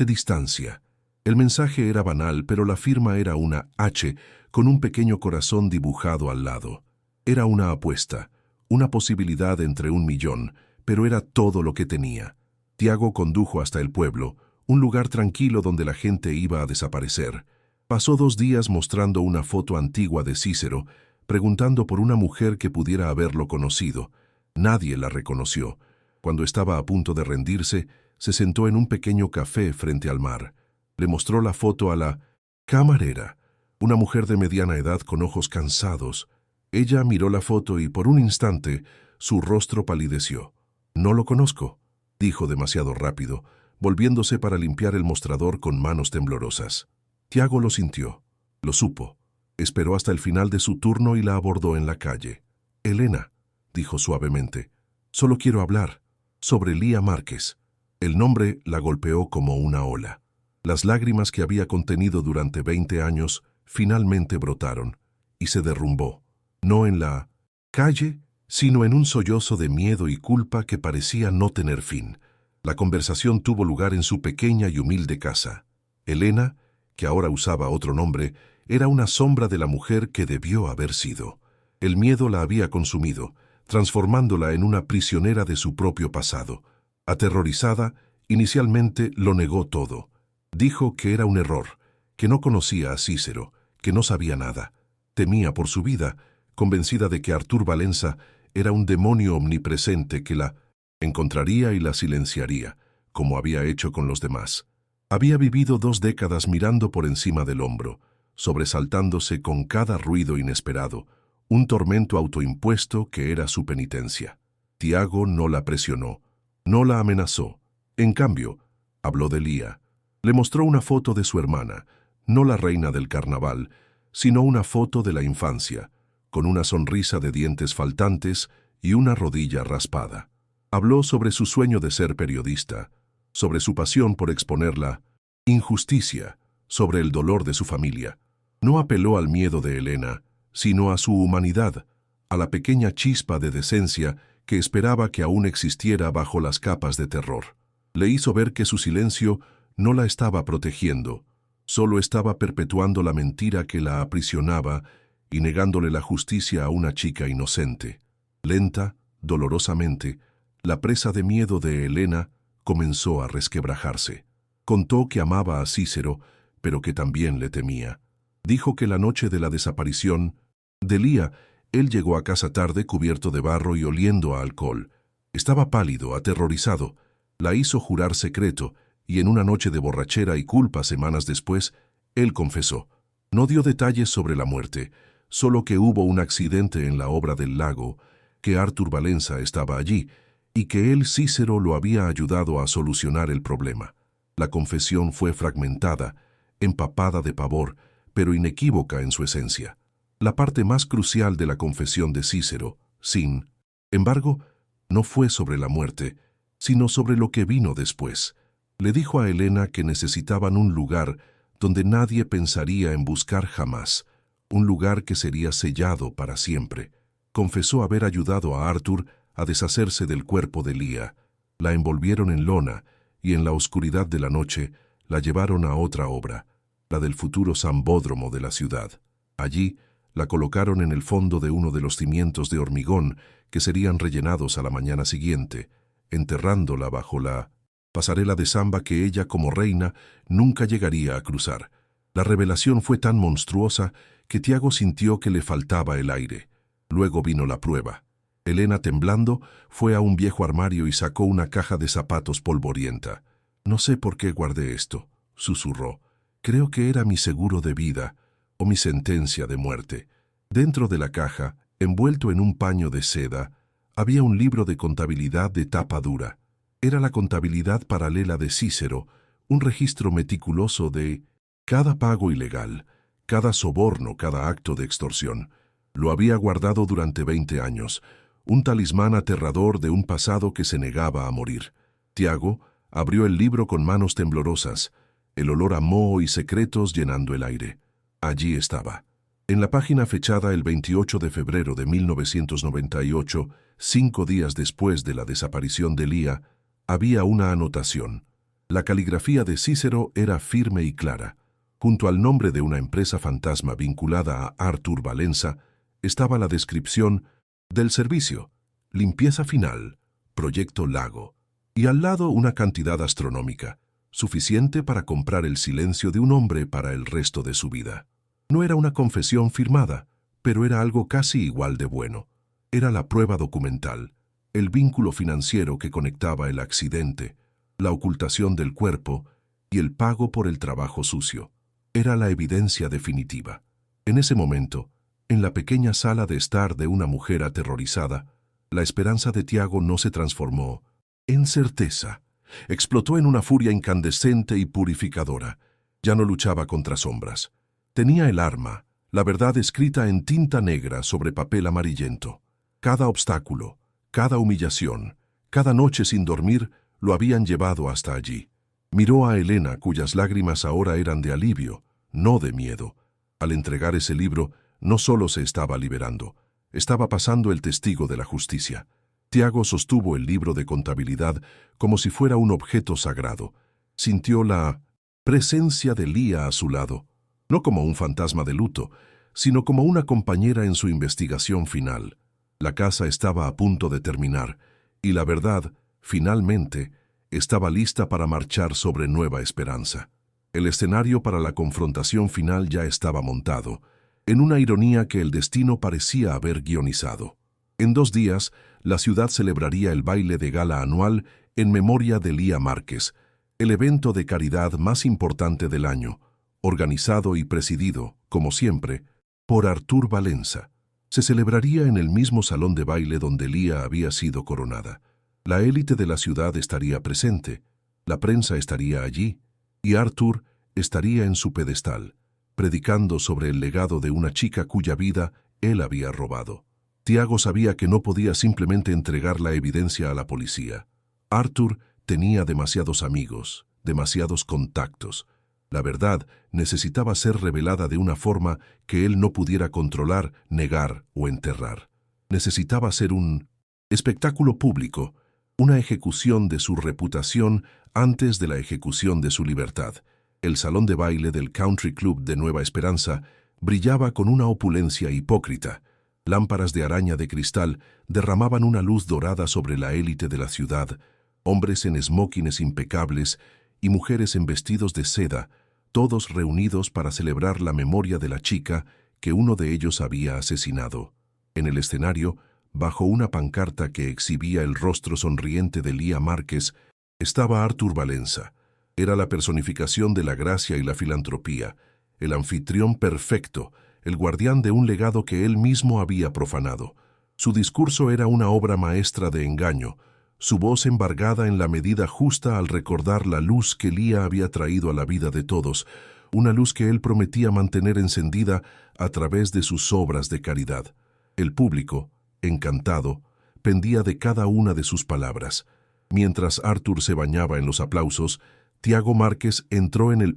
distancia. El mensaje era banal, pero la firma era una H con un pequeño corazón dibujado al lado. Era una apuesta, una posibilidad entre 1.000.000, pero era todo lo que tenía. Tiago condujo hasta el pueblo, un lugar tranquilo donde la gente iba a desaparecer. Pasó 2 días mostrando una foto antigua de Cícero, preguntando por una mujer que pudiera haberlo conocido. Nadie la reconoció. Cuando estaba a punto de rendirse, se sentó en un pequeño café frente al mar. Le mostró la foto a la camarera, una mujer de mediana edad con ojos cansados. Ella miró la foto y por un instante su rostro palideció. «No lo conozco», dijo demasiado rápido, volviéndose para limpiar el mostrador con manos temblorosas. Tiago lo sintió, lo supo. Esperó hasta el final de su turno y la abordó en la calle. «Elena», dijo suavemente, «solo quiero hablar sobre Lía Márquez». El nombre la golpeó como una ola. Las lágrimas que había contenido durante 20 años finalmente brotaron y se derrumbó, no en la calle, sino en un sollozo de miedo y culpa que parecía no tener fin. La conversación tuvo lugar en su pequeña y humilde casa. Elena, que ahora usaba otro nombre, era una sombra de la mujer que debió haber sido. El miedo la había consumido, transformándola en una prisionera de su propio pasado. Aterrorizada, inicialmente lo negó todo. Dijo que era un error, que no conocía a Cícero, que no sabía nada. Temía por su vida, convencida de que Artur Valenza era un demonio omnipresente que la encontraría y la silenciaría, como había hecho con los demás. Había vivido 2 décadas mirando por encima del hombro, sobresaltándose con cada ruido inesperado, un tormento autoimpuesto que era su penitencia. Tiago no la presionó, no la amenazó. En cambio, habló de Lía. Le mostró una foto de su hermana, no la reina del carnaval, sino una foto de la infancia, con una sonrisa de dientes faltantes y una rodilla raspada. Habló sobre su sueño de ser periodista, sobre su pasión por exponer la injusticia, sobre el dolor de su familia. No apeló al miedo de Elena, sino a su humanidad, a la pequeña chispa de decencia que esperaba que aún existiera bajo las capas de terror. Le hizo ver que su silencio no la estaba protegiendo, solo estaba perpetuando la mentira que la aprisionaba y negándole la justicia a una chica inocente. Lenta, dolorosamente, la presa de miedo de Elena comenzó a resquebrajarse. Contó que amaba a Cícero, pero que también le temía. Dijo que la noche de la desaparición de Lía, él llegó a casa tarde cubierto de barro y oliendo a alcohol. Estaba pálido, aterrorizado. La hizo jurar secreto, y en una noche de borrachera y culpa semanas después, él confesó. No dio detalles sobre la muerte, solo que hubo un accidente en la obra del lago, que Artur Valenza estaba allí, y que él, Cícero, lo había ayudado a solucionar el problema. La confesión fue fragmentada, empapada de pavor, pero inequívoca en su esencia. La parte más crucial de la confesión de Cícero, sin embargo, no fue sobre la muerte, sino sobre lo que vino después. Le dijo a Elena que necesitaban un lugar donde nadie pensaría en buscar jamás, un lugar que sería sellado para siempre. Confesó haber ayudado a Artur a deshacerse del cuerpo de Lía. La envolvieron en lona y en la oscuridad de la noche la llevaron a otra obra, la del futuro sambódromo de la ciudad. Allí la colocaron en el fondo de uno de los cimientos de hormigón que serían rellenados a la mañana siguiente, enterrándola bajo la pasarela de samba que ella, como reina, nunca llegaría a cruzar. La revelación fue tan monstruosa que Tiago sintió que le faltaba el aire. Luego vino la prueba. Elena, temblando, fue a un viejo armario y sacó una caja de zapatos polvorienta. «No sé por qué guardé esto», susurró. «Creo que era mi seguro de vida o mi sentencia de muerte». Dentro de la caja, envuelto en un paño de seda, había un libro de contabilidad de tapa dura. Era la contabilidad paralela de Cícero, un registro meticuloso de cada pago ilegal, cada soborno, cada acto de extorsión. Lo había guardado durante 20 años, un talismán aterrador de un pasado que se negaba a morir. Tiago abrió el libro con manos temblorosas, el olor a moho y secretos llenando el aire. Allí estaba. En la página fechada el 28 de febrero de 1998, 5 días después de la desaparición de Lía, había una anotación. La caligrafía de Cícero era firme y clara. Junto al nombre de una empresa fantasma vinculada a Artur Valenza, estaba la descripción del servicio, limpieza final, proyecto Lago, y al lado una cantidad astronómica, suficiente para comprar el silencio de un hombre para el resto de su vida. No era una confesión firmada, pero era algo casi igual de bueno. Era la prueba documental, el vínculo financiero que conectaba el accidente, la ocultación del cuerpo y el pago por el trabajo sucio. Era la evidencia definitiva. En ese momento, en la pequeña sala de estar de una mujer aterrorizada, la esperanza de Tiago no se transformó en certeza. Explotó en una furia incandescente y purificadora. Ya no luchaba contra sombras. Tenía el arma, la verdad escrita en tinta negra sobre papel amarillento. Cada obstáculo, cada humillación, cada noche sin dormir lo habían llevado hasta allí. Miró a Elena, cuyas lágrimas ahora eran de alivio, no de miedo. Al entregar ese libro, no solo se estaba liberando, estaba pasando el testigo de la justicia. Tiago sostuvo el libro de contabilidad como si fuera un objeto sagrado. Sintió la presencia de Lía a su lado, no como un fantasma de luto, sino como una compañera en su investigación final. La casa estaba a punto de terminar, y la verdad, finalmente, estaba lista para marchar sobre Nueva Esperanza. El escenario para la confrontación final ya estaba montado, en una ironía que el destino parecía haber guionizado. En 2 días, la ciudad celebraría el baile de gala anual en memoria de Lía Márquez, el evento de caridad más importante del año, organizado y presidido, como siempre, por Artur Valenza. Se celebraría en el mismo salón de baile donde Lía había sido coronada. La élite de la ciudad estaría presente, la prensa estaría allí, y Artur estaría en su pedestal, predicando sobre el legado de una chica cuya vida él había robado. Tiago sabía que no podía simplemente entregar la evidencia a la policía. Arthur tenía demasiados amigos, demasiados contactos. La verdad necesitaba ser revelada de una forma que él no pudiera controlar, negar o enterrar. Necesitaba ser un espectáculo público, una ejecución de su reputación antes de la ejecución de su libertad. El salón de baile del Country Club de Nueva Esperanza brillaba con una opulencia hipócrita. Lámparas de araña de cristal derramaban una luz dorada sobre la élite de la ciudad, hombres en esmokines impecables y mujeres en vestidos de seda, todos reunidos para celebrar la memoria de la chica que uno de ellos había asesinado. En el escenario, bajo una pancarta que exhibía el rostro sonriente de Lía Márquez, estaba Arthur Valenza. Era la personificación de la gracia y la filantropía, el anfitrión perfecto, el guardián de un legado que él mismo había profanado. Su discurso era una obra maestra de engaño, su voz embargada en la medida justa al recordar la luz que Lía había traído a la vida de todos, una luz que él prometía mantener encendida a través de sus obras de caridad. El público, encantado, pendía de cada una de sus palabras. Mientras Arthur se bañaba en los aplausos, Tiago Márquez entró en el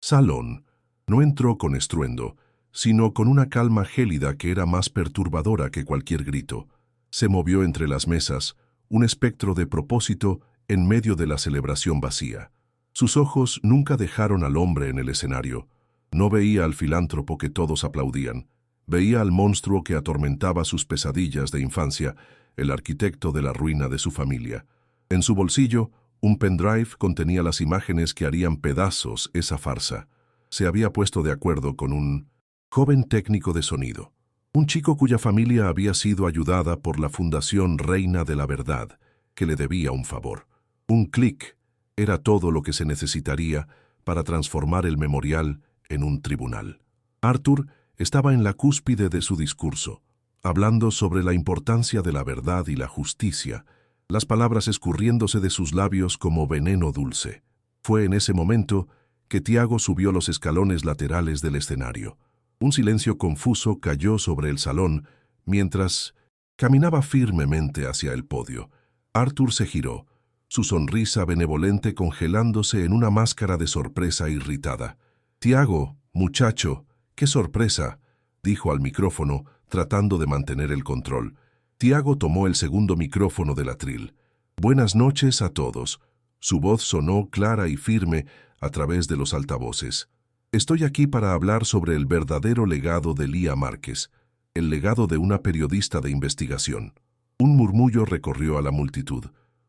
salón. No entró con estruendo, sino con una calma gélida que era más perturbadora que cualquier grito. Se movió entre las mesas, un espectro de propósito en medio de la celebración vacía. Sus ojos nunca dejaron al hombre en el escenario. No veía al filántropo que todos aplaudían. Veía al monstruo que atormentaba sus pesadillas de infancia, el arquitecto de la ruina de su familia. En su bolsillo, un pendrive contenía las imágenes que harían pedazos esa farsa. Se había puesto de acuerdo con un joven técnico de sonido, un chico cuya familia había sido ayudada por la Fundación Reina de la Verdad, que le debía un favor. Un clic era todo lo que se necesitaría para transformar el memorial en un tribunal. Arthur estaba en la cúspide de su discurso, hablando sobre la importancia de la verdad y la justicia, las palabras escurriéndose de sus labios como veneno dulce. Fue en ese momento que Tiago subió los escalones laterales del escenario. Un silencio confuso cayó sobre el salón mientras caminaba firmemente hacia el podio. Arthur se giró, su sonrisa benevolente congelándose en una máscara de sorpresa irritada. «Tiago, muchacho, qué sorpresa», dijo al micrófono, tratando de mantener el control. Tiago tomó el segundo micrófono del atril. «Buenas noches a todos». Su voz sonó clara y firme a través de los altavoces. «Estoy aquí para hablar sobre el verdadero legado de Lía Márquez, el legado de una periodista de investigación». Un murmullo recorrió a la multitud.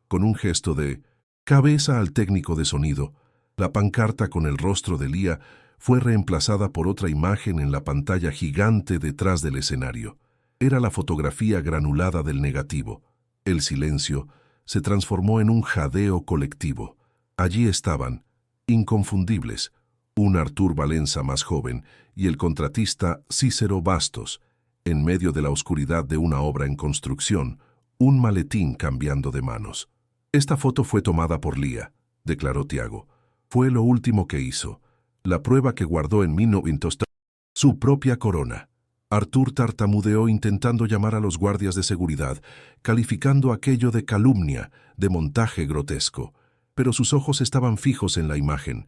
Con un gesto de cabeza al técnico de sonido, la pancarta con el rostro de Lía fue reemplazada por otra imagen en la pantalla gigante detrás del escenario. Era la fotografía granulada del negativo. El silencio se transformó en un jadeo colectivo. Allí estaban, inconfundibles, un Arthur Valenza más joven y el contratista Cícero Bastos, en medio de la oscuridad de una obra en construcción, un maletín cambiando de manos. «Esta foto fue tomada por Lía», declaró Tiago. «Fue lo último que hizo, la prueba que guardó en 1900, su propia corona». Arthur tartamudeó intentando llamar a los guardias de seguridad, calificando aquello de calumnia, de montaje grotesco. Pero sus ojos estaban fijos en la imagen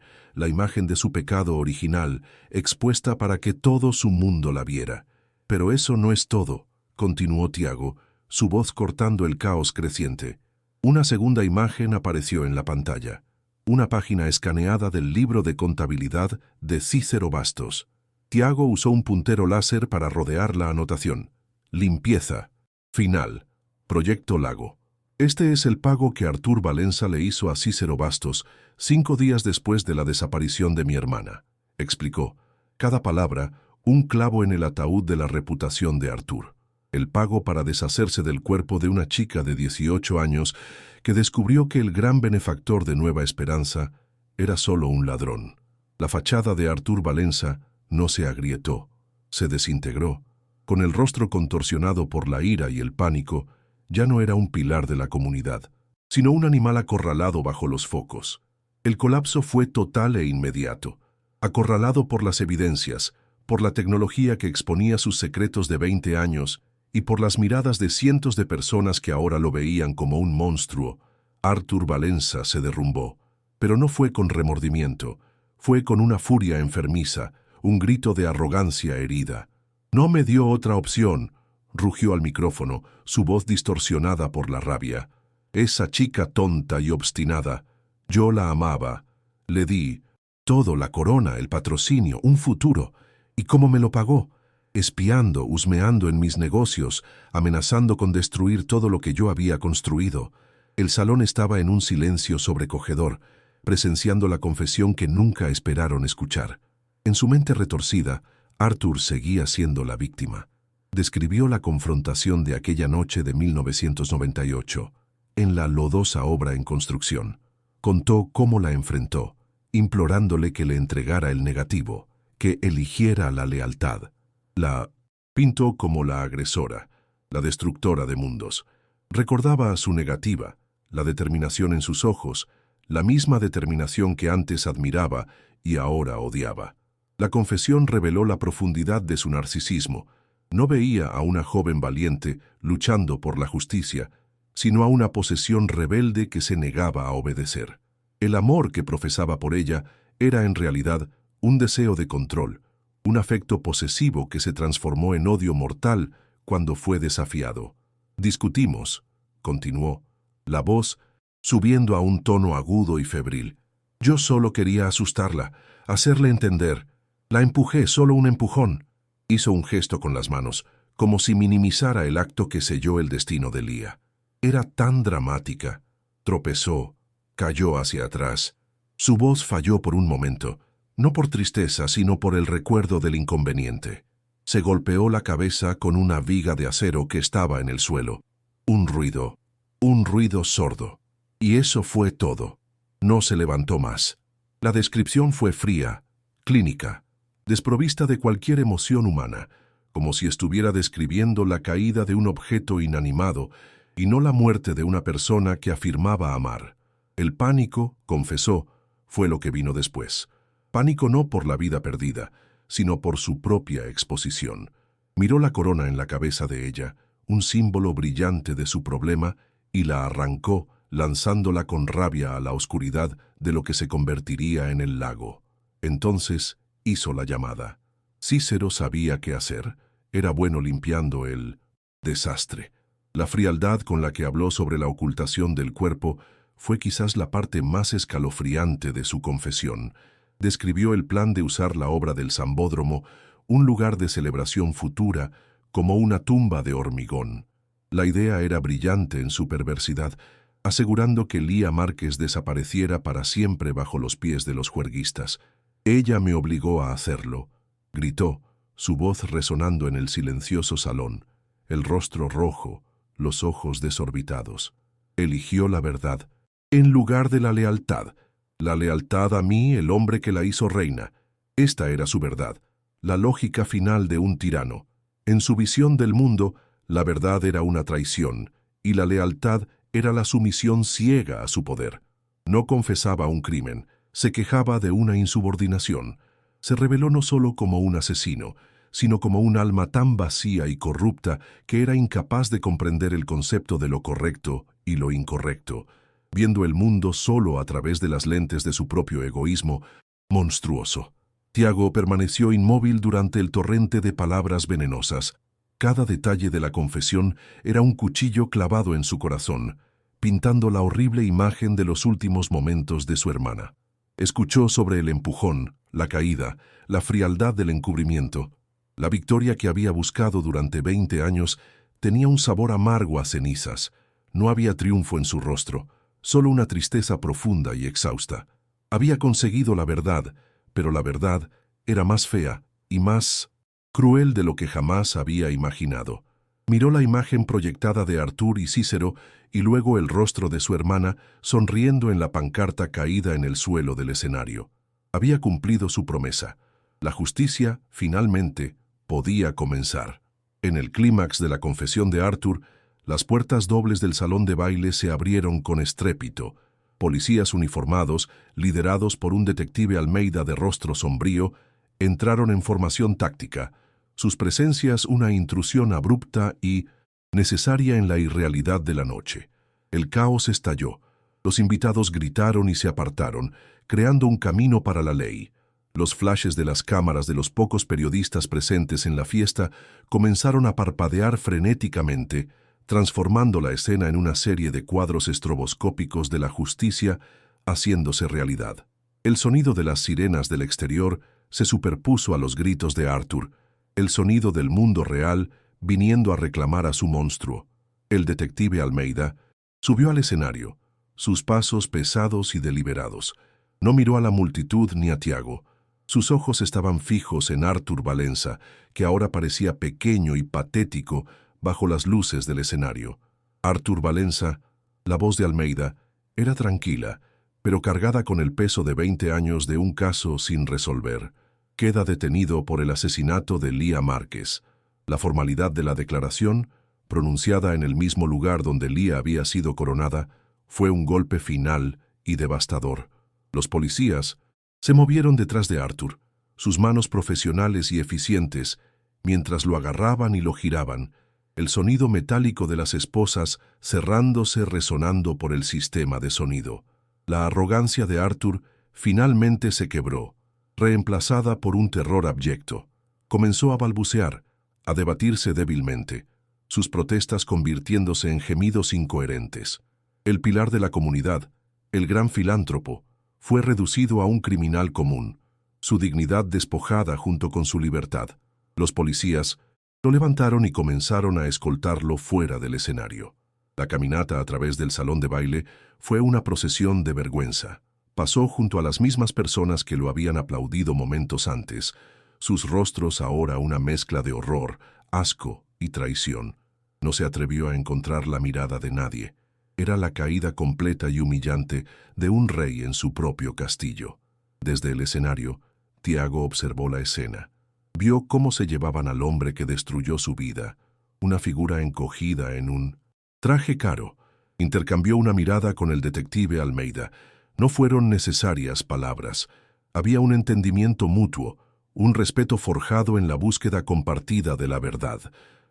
de su pecado original, expuesta para que todo su mundo la viera. «Pero eso no es todo», continuó Tiago, su voz cortando el caos creciente. Una segunda imagen apareció en la pantalla. Una página escaneada del libro de contabilidad de Cícero Bastos. Tiago usó un puntero láser para rodear la anotación. Limpieza. Final. Proyecto Lago. Este es el pago que Arthur Valenza le hizo a Cícero Bastos 5 días después de la desaparición de mi hermana, explicó. Cada palabra, un clavo en el ataúd de la reputación de Arthur. El pago para deshacerse del cuerpo de una chica de 18 años que descubrió que el gran benefactor de Nueva Esperanza era solo un ladrón. La fachada de Arthur Valenza no se agrietó, se desintegró. Con el rostro contorsionado por la ira y el pánico, ya no era un pilar de la comunidad, sino un animal acorralado bajo los focos. El colapso fue total e inmediato, acorralado por las evidencias, por la tecnología que exponía sus secretos de 20 años y por las miradas de cientos de personas que ahora lo veían como un monstruo, Artur Valenza se derrumbó. Pero no fue con remordimiento, fue con una furia enfermiza, un grito de arrogancia herida. «No me dio otra opción», rugió al micrófono, su voz distorsionada por la rabia. «Esa chica tonta y obstinada. Yo la amaba. Le di todo, la corona, el patrocinio, un futuro. ¿Y cómo me lo pagó? Espiando, husmeando en mis negocios, amenazando con destruir todo lo que yo había construido». El salón estaba en un silencio sobrecogedor, presenciando la confesión que nunca esperaron escuchar. En su mente retorcida, Artur seguía siendo la víctima. Describió la confrontación de aquella noche de 1998, en la lodosa obra en construcción. Contó cómo la enfrentó, implorándole que le entregara el negativo, que eligiera la lealtad. La pintó como la agresora, la destructora de mundos. Recordaba su negativa, la determinación en sus ojos, la misma determinación que antes admiraba y ahora odiaba. La confesión reveló la profundidad de su narcisismo. No veía a una joven valiente luchando por la justicia, sino a una posesión rebelde que se negaba a obedecer. El amor que profesaba por ella era en realidad un deseo de control, un afecto posesivo que se transformó en odio mortal cuando fue desafiado. «Discutimos», continuó, la voz subiendo a un tono agudo y febril. «Yo solo quería asustarla, hacerle entender. La empujé, solo un empujón». Hizo un gesto con las manos, como si minimizara el acto que selló el destino de Lía. Era tan dramática. Tropezó, cayó hacia atrás. Su voz falló por un momento, no por tristeza, sino por el recuerdo del inconveniente. Se golpeó la cabeza con una viga de acero que estaba en el suelo. Un ruido sordo. Y eso fue todo. No se levantó más. La descripción fue fría, clínica, desprovista de cualquier emoción humana, como si estuviera describiendo la caída de un objeto inanimado y no la muerte de una persona que afirmaba amar. El pánico, confesó, fue lo que vino después. Pánico no por la vida perdida, sino por su propia exposición. Miró la corona en la cabeza de ella, un símbolo brillante de su problema, y la arrancó, lanzándola con rabia a la oscuridad de lo que se convertiría en el lago. Entonces hizo la llamada. Cícero sabía qué hacer. Era bueno limpiando el desastre. La frialdad con la que habló sobre la ocultación del cuerpo fue quizás la parte más escalofriante de su confesión. Describió el plan de usar la obra del Sambódromo, un lugar de celebración futura, como una tumba de hormigón. La idea era brillante en su perversidad, asegurando que Lía Márquez desapareciera para siempre bajo los pies de los juerguistas. «Ella me obligó a hacerlo», gritó, su voz resonando en el silencioso salón, el rostro rojo, los ojos desorbitados. «Eligió la verdad, en lugar de la lealtad a mí, el hombre que la hizo reina. Esta era su verdad, la lógica final de un tirano. En su visión del mundo, la verdad era una traición, y la lealtad era la sumisión ciega a su poder. No confesaba un crimen, se quejaba de una insubordinación. Se reveló no solo como un asesino, sino como un alma tan vacía y corrupta que era incapaz de comprender el concepto de lo correcto y lo incorrecto, viendo el mundo solo a través de las lentes de su propio egoísmo monstruoso. Tiago permaneció inmóvil durante el torrente de palabras venenosas. Cada detalle de la confesión era un cuchillo clavado en su corazón, pintando la horrible imagen de los últimos momentos de su hermana. Escuchó sobre el empujón, la caída, la frialdad del encubrimiento. La victoria que había buscado durante 20 años tenía un sabor amargo a cenizas. No había triunfo en su rostro, solo una tristeza profunda y exhausta. Había conseguido la verdad, pero la verdad era más fea y más cruel de lo que jamás había imaginado. Miró la imagen proyectada de Artur y Cícero y luego el rostro de su hermana sonriendo en la pancarta caída en el suelo del escenario. Había cumplido su promesa. La justicia, finalmente, podía comenzar. En el clímax de la confesión de Artur, las puertas dobles del salón de baile se abrieron con estrépito. Policías uniformados, liderados por un detective Almeida de rostro sombrío, Entraron en formación táctica, sus presencias una intrusión abrupta y necesaria en la irrealidad de la noche. El caos estalló. Los invitados gritaron y se apartaron, creando un camino para la ley. Los flashes de las cámaras de los pocos periodistas presentes en la fiesta comenzaron a parpadear frenéticamente, transformando la escena en una serie de cuadros estroboscópicos de la justicia haciéndose realidad. El sonido de las sirenas del exterior se superpuso a los gritos de Arthur, el sonido del mundo real viniendo a reclamar a su monstruo. El detective Almeida subió al escenario, sus pasos pesados y deliberados. No miró a la multitud ni a Tiago. Sus ojos estaban fijos en Arthur Valenza, que ahora parecía pequeño y patético bajo las luces del escenario. Arthur Valenza, la voz de Almeida, era tranquila, pero cargada con el peso de 20 años de un caso sin resolver. Queda detenido por el asesinato de Lía Márquez. La formalidad de la declaración, pronunciada en el mismo lugar donde Lía había sido coronada, fue un golpe final y devastador. Los policías se movieron detrás de Arthur, sus manos profesionales y eficientes, mientras lo agarraban y lo giraban, el sonido metálico de las esposas cerrándose resonando por el sistema de sonido. La arrogancia de Arthur finalmente se quebró, reemplazada por un terror abyecto. Comenzó a balbucear, a debatirse débilmente, sus protestas convirtiéndose en gemidos incoherentes. El pilar de la comunidad, el gran filántropo, fue reducido a un criminal común, su dignidad despojada junto con su libertad. Los policías lo levantaron y comenzaron a escoltarlo fuera del escenario. La caminata a través del salón de baile fue una procesión de vergüenza. Pasó junto a las mismas personas que lo habían aplaudido momentos antes, sus rostros ahora una mezcla de horror, asco y traición. No se atrevió a encontrar la mirada de nadie. Era la caída completa y humillante de un rey en su propio castillo. Desde el escenario, Tiago observó la escena. Vio cómo se llevaban al hombre que destruyó su vida, una figura encogida en un traje caro. Intercambió una mirada con el detective Almeida. No fueron necesarias palabras. Había un entendimiento mutuo, un respeto forjado en la búsqueda compartida de la verdad.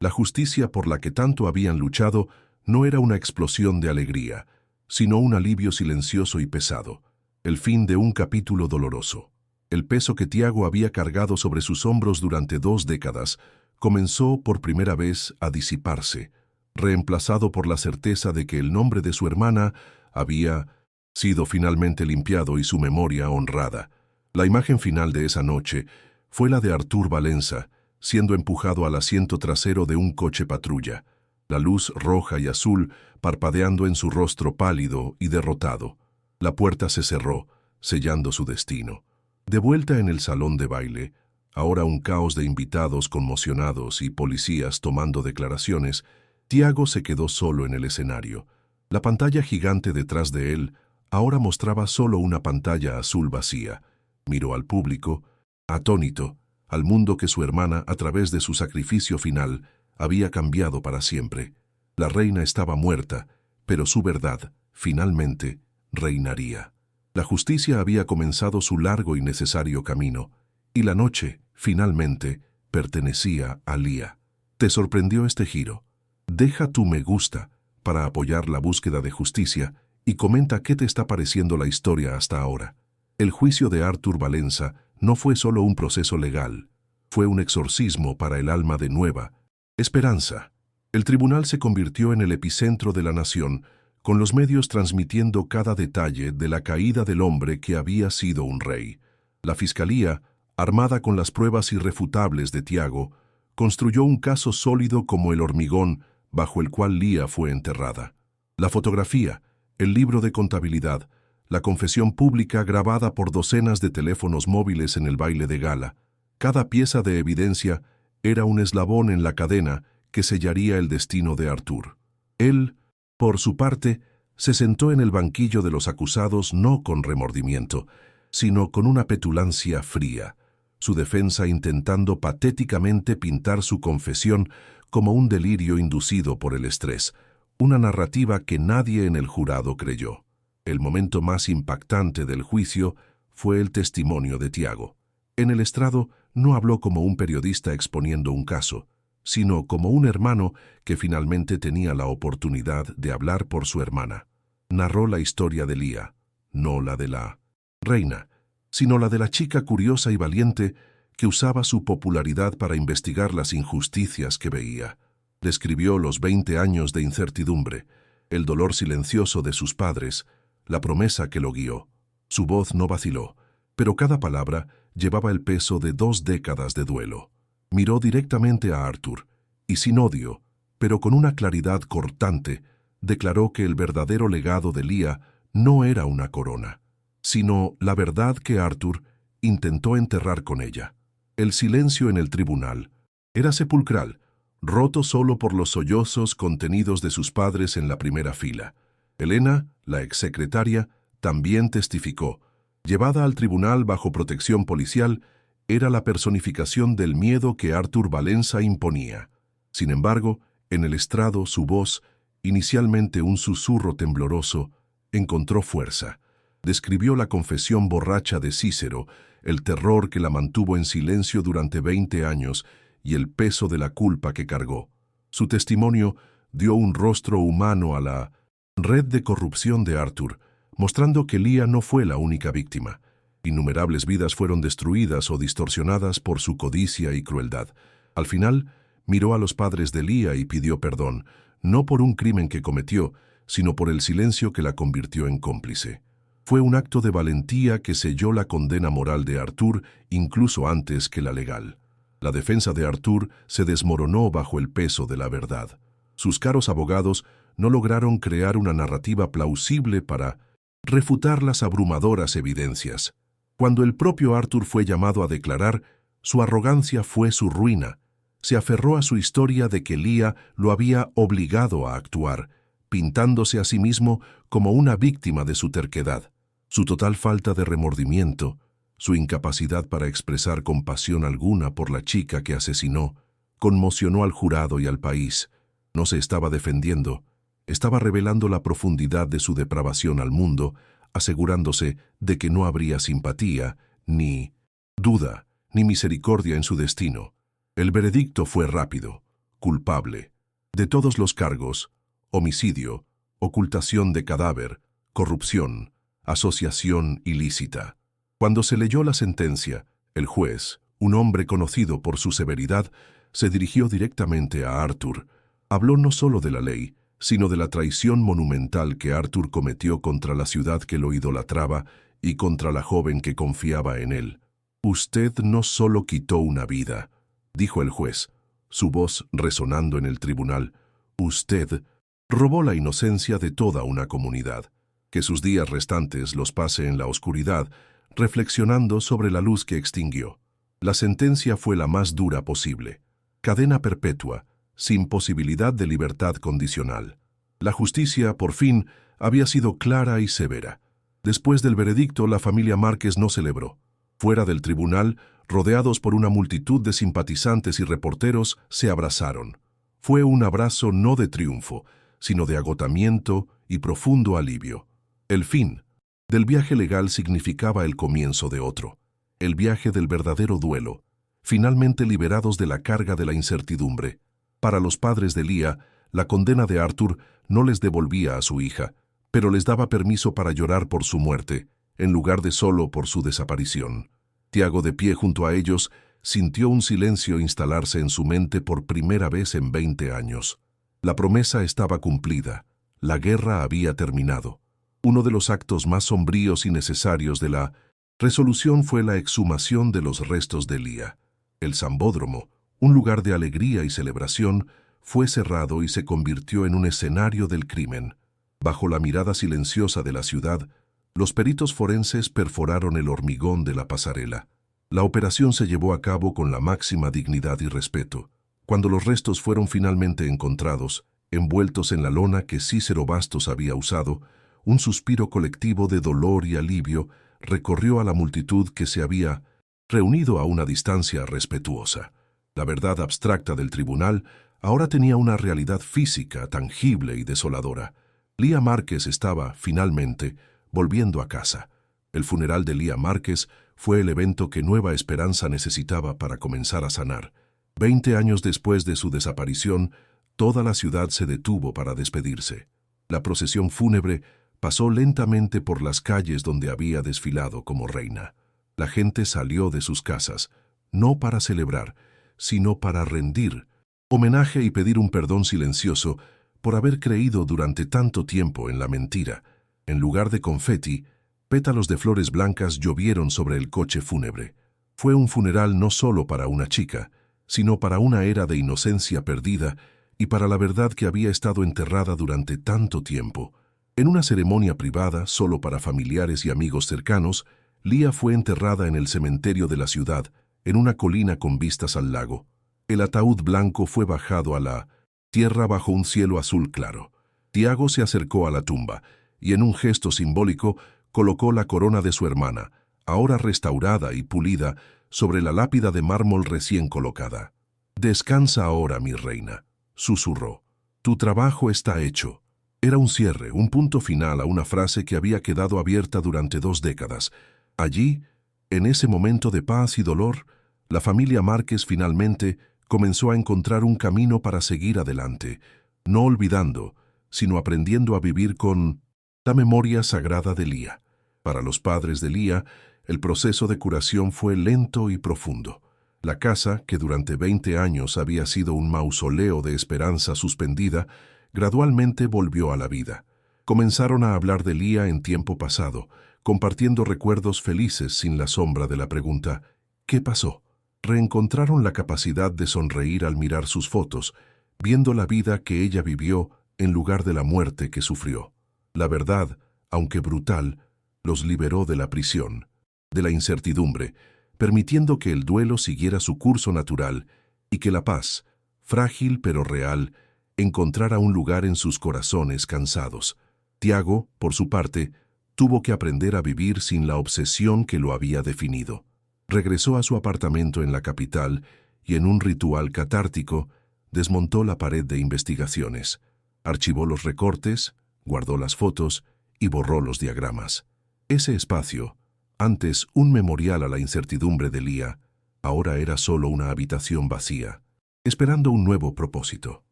La justicia por la que tanto habían luchado no era una explosión de alegría, sino un alivio silencioso y pesado, el fin de un capítulo doloroso. El peso que Tiago había cargado sobre sus hombros durante 2 décadas comenzó por primera vez a disiparse, reemplazado por la certeza de que el nombre de su hermana había sido finalmente limpiado y su memoria honrada. La imagen final de esa noche fue la de Arthur Valenza, siendo empujado al asiento trasero de un coche patrulla, la luz roja y azul parpadeando en su rostro pálido y derrotado. La puerta se cerró, sellando su destino. De vuelta en el salón de baile, ahora un caos de invitados conmocionados y policías tomando declaraciones, Tiago se quedó solo en el escenario. La pantalla gigante detrás de él ahora mostraba solo una pantalla azul vacía. Miró al público, atónito, al mundo que su hermana, a través de su sacrificio final, había cambiado para siempre. La reina estaba muerta, pero su verdad, finalmente, reinaría. La justicia había comenzado su largo y necesario camino, y la noche, finalmente, pertenecía a Lía. ¿Te sorprendió este giro? Deja tu me gusta para apoyar la búsqueda de justicia y comenta qué te está pareciendo la historia hasta ahora. El juicio de Arthur Valenza no fue solo un proceso legal, fue un exorcismo para el alma de Nueva Esperanza. El tribunal se convirtió en el epicentro de la nación, con los medios transmitiendo cada detalle de la caída del hombre que había sido un rey. La fiscalía, armada con las pruebas irrefutables de Tiago, construyó un caso sólido como el hormigón bajo el cual Lía fue enterrada. La fotografía, el libro de contabilidad, la confesión pública grabada por docenas de teléfonos móviles en el baile de gala, cada pieza de evidencia era un eslabón en la cadena que sellaría el destino de Arthur. Él, por su parte, se sentó en el banquillo de los acusados no con remordimiento, sino con una petulancia fría, su defensa intentando patéticamente pintar su confesión como un delirio inducido por el estrés, una narrativa que nadie en el jurado creyó. El momento más impactante del juicio fue el testimonio de Tiago. En el estrado no habló como un periodista exponiendo un caso, sino como un hermano que finalmente tenía la oportunidad de hablar por su hermana. Narró la historia de Lía, no la de la reina, sino la de la chica curiosa y valiente que usaba su popularidad para investigar las injusticias que veía. Describió los 20 años de incertidumbre, el dolor silencioso de sus padres, la promesa que lo guió. Su voz no vaciló, pero cada palabra llevaba el peso de 2 décadas de duelo. Miró directamente a Arthur, y sin odio, pero con una claridad cortante, declaró que el verdadero legado de Lía no era una corona, sino la verdad que Arthur intentó enterrar con ella. El silencio en el tribunal era sepulcral, roto solo por los sollozos contenidos de sus padres en la primera fila. Helena, la exsecretaria, también testificó. Llevada al tribunal bajo protección policial, era la personificación del miedo que Arthur Valenza imponía. Sin embargo, en el estrado su voz, inicialmente un susurro tembloroso, encontró fuerza. Describió la confesión borracha de Cícero, el terror que la mantuvo en silencio durante 20 años y el peso de la culpa que cargó. Su testimonio dio un rostro humano a la red de corrupción de Arthur, mostrando que Lía no fue la única víctima. Innumerables vidas fueron destruidas o distorsionadas por su codicia y crueldad. Al final, miró a los padres de Lía y pidió perdón, no por un crimen que cometió, sino por el silencio que la convirtió en cómplice. Fue un acto de valentía que selló la condena moral de Arthur incluso antes que la legal. La defensa de Arthur se desmoronó bajo el peso de la verdad. Sus caros abogados no lograron crear una narrativa plausible para refutar las abrumadoras evidencias. Cuando el propio Arthur fue llamado a declarar, su arrogancia fue su ruina. Se aferró a su historia de que Lía lo había obligado a actuar, pintándose a sí mismo como una víctima de su terquedad. Su total falta de remordimiento, su incapacidad para expresar compasión alguna por la chica que asesinó, conmocionó al jurado y al país. No se estaba defendiendo, estaba revelando la profundidad de su depravación al mundo, asegurándose de que no habría simpatía, ni duda, ni misericordia en su destino. El veredicto fue rápido, culpable, de todos los cargos: homicidio, ocultación de cadáver, corrupción, asociación ilícita. Cuando se leyó la sentencia, el juez, un hombre conocido por su severidad, se dirigió directamente a Arthur. Habló no solo de la ley, sino de la traición monumental que Arthur cometió contra la ciudad que lo idolatraba y contra la joven que confiaba en él. «Usted no solo quitó una vida», dijo el juez, su voz resonando en el tribunal. «Usted robó la inocencia de toda una comunidad. Que sus días restantes los pase en la oscuridad, reflexionando sobre la luz que extinguió». La sentencia fue la más dura posible: cadena perpetua, sin posibilidad de libertad condicional. La justicia, por fin, había sido clara y severa. Después del veredicto, la familia Márquez no celebró. Fuera del tribunal, rodeados por una multitud de simpatizantes y reporteros, se abrazaron. Fue un abrazo no de triunfo, sino de agotamiento y profundo alivio. El fin del viaje legal significaba el comienzo de otro, el viaje del verdadero duelo, finalmente liberados de la carga de la incertidumbre. Para los padres de Lía, la condena de Arthur no les devolvía a su hija, pero les daba permiso para llorar por su muerte, en lugar de solo por su desaparición. Tiago, de pie junto a ellos, sintió un silencio instalarse en su mente por primera vez en 20 años. La promesa estaba cumplida, la guerra había terminado. Uno de los actos más sombríos y necesarios de la resolución fue la exhumación de los restos de Lía. El Sambódromo, un lugar de alegría y celebración, fue cerrado y se convirtió en un escenario del crimen. Bajo la mirada silenciosa de la ciudad, los peritos forenses perforaron el hormigón de la pasarela. La operación se llevó a cabo con la máxima dignidad y respeto. Cuando los restos fueron finalmente encontrados, envueltos en la lona que Cícero Bastos había usado, un suspiro colectivo de dolor y alivio recorrió a la multitud que se había reunido a una distancia respetuosa. La verdad abstracta del tribunal ahora tenía una realidad física, tangible y desoladora. Lía Márquez estaba, finalmente, volviendo a casa. El funeral de Lía Márquez Fue el evento que Nueva Esperanza necesitaba para comenzar a sanar. 20 años después de su desaparición, toda la ciudad se detuvo para despedirse. La procesión fúnebre pasó lentamente por las calles donde había desfilado como reina. La gente salió de sus casas, no para celebrar, sino para rendir homenaje y pedir un perdón silencioso por haber creído durante tanto tiempo en la mentira. En lugar de confeti, pétalos de flores blancas llovieron sobre el coche fúnebre. Fue un funeral no solo para una chica, sino para una era de inocencia perdida y para la verdad que había estado enterrada durante tanto tiempo. En una ceremonia privada, solo para familiares y amigos cercanos, Lía fue enterrada en el cementerio de la ciudad, en una colina con vistas al lago. El ataúd blanco fue bajado a la tierra bajo un cielo azul claro. Tiago se acercó a la tumba y en un gesto simbólico colocó la corona de su hermana, ahora restaurada y pulida, sobre la lápida de mármol recién colocada. «Descansa ahora, mi reina», susurró. «Tu trabajo está hecho». Era un cierre, un punto final a una frase que había quedado abierta durante 2 décadas. Allí, en ese momento de paz y dolor, la familia Márquez finalmente comenzó a encontrar un camino para seguir adelante, no olvidando, sino aprendiendo a vivir con la memoria sagrada de Lía. Para los padres de Lía, el proceso de curación fue lento y profundo. La casa, que durante 20 años había sido un mausoleo de esperanza suspendida, gradualmente volvió a la vida. Comenzaron a hablar de Lía en tiempo pasado, compartiendo recuerdos felices sin la sombra de la pregunta «¿Qué pasó?». Reencontraron la capacidad de sonreír al mirar sus fotos, viendo la vida que ella vivió en lugar de la muerte que sufrió. La verdad, aunque brutal, los liberó de la prisión, de la incertidumbre, permitiendo que el duelo siguiera su curso natural y que la paz, frágil pero real, encontrara un lugar en sus corazones cansados. Tiago, por su parte, tuvo que aprender a vivir sin la obsesión que lo había definido. Regresó a su apartamento en la capital y en un ritual catártico desmontó la pared de investigaciones, archivó los recortes, guardó las fotos y borró los diagramas. Ese espacio, antes un memorial a la incertidumbre de Lía, ahora era solo una habitación vacía, esperando un nuevo propósito.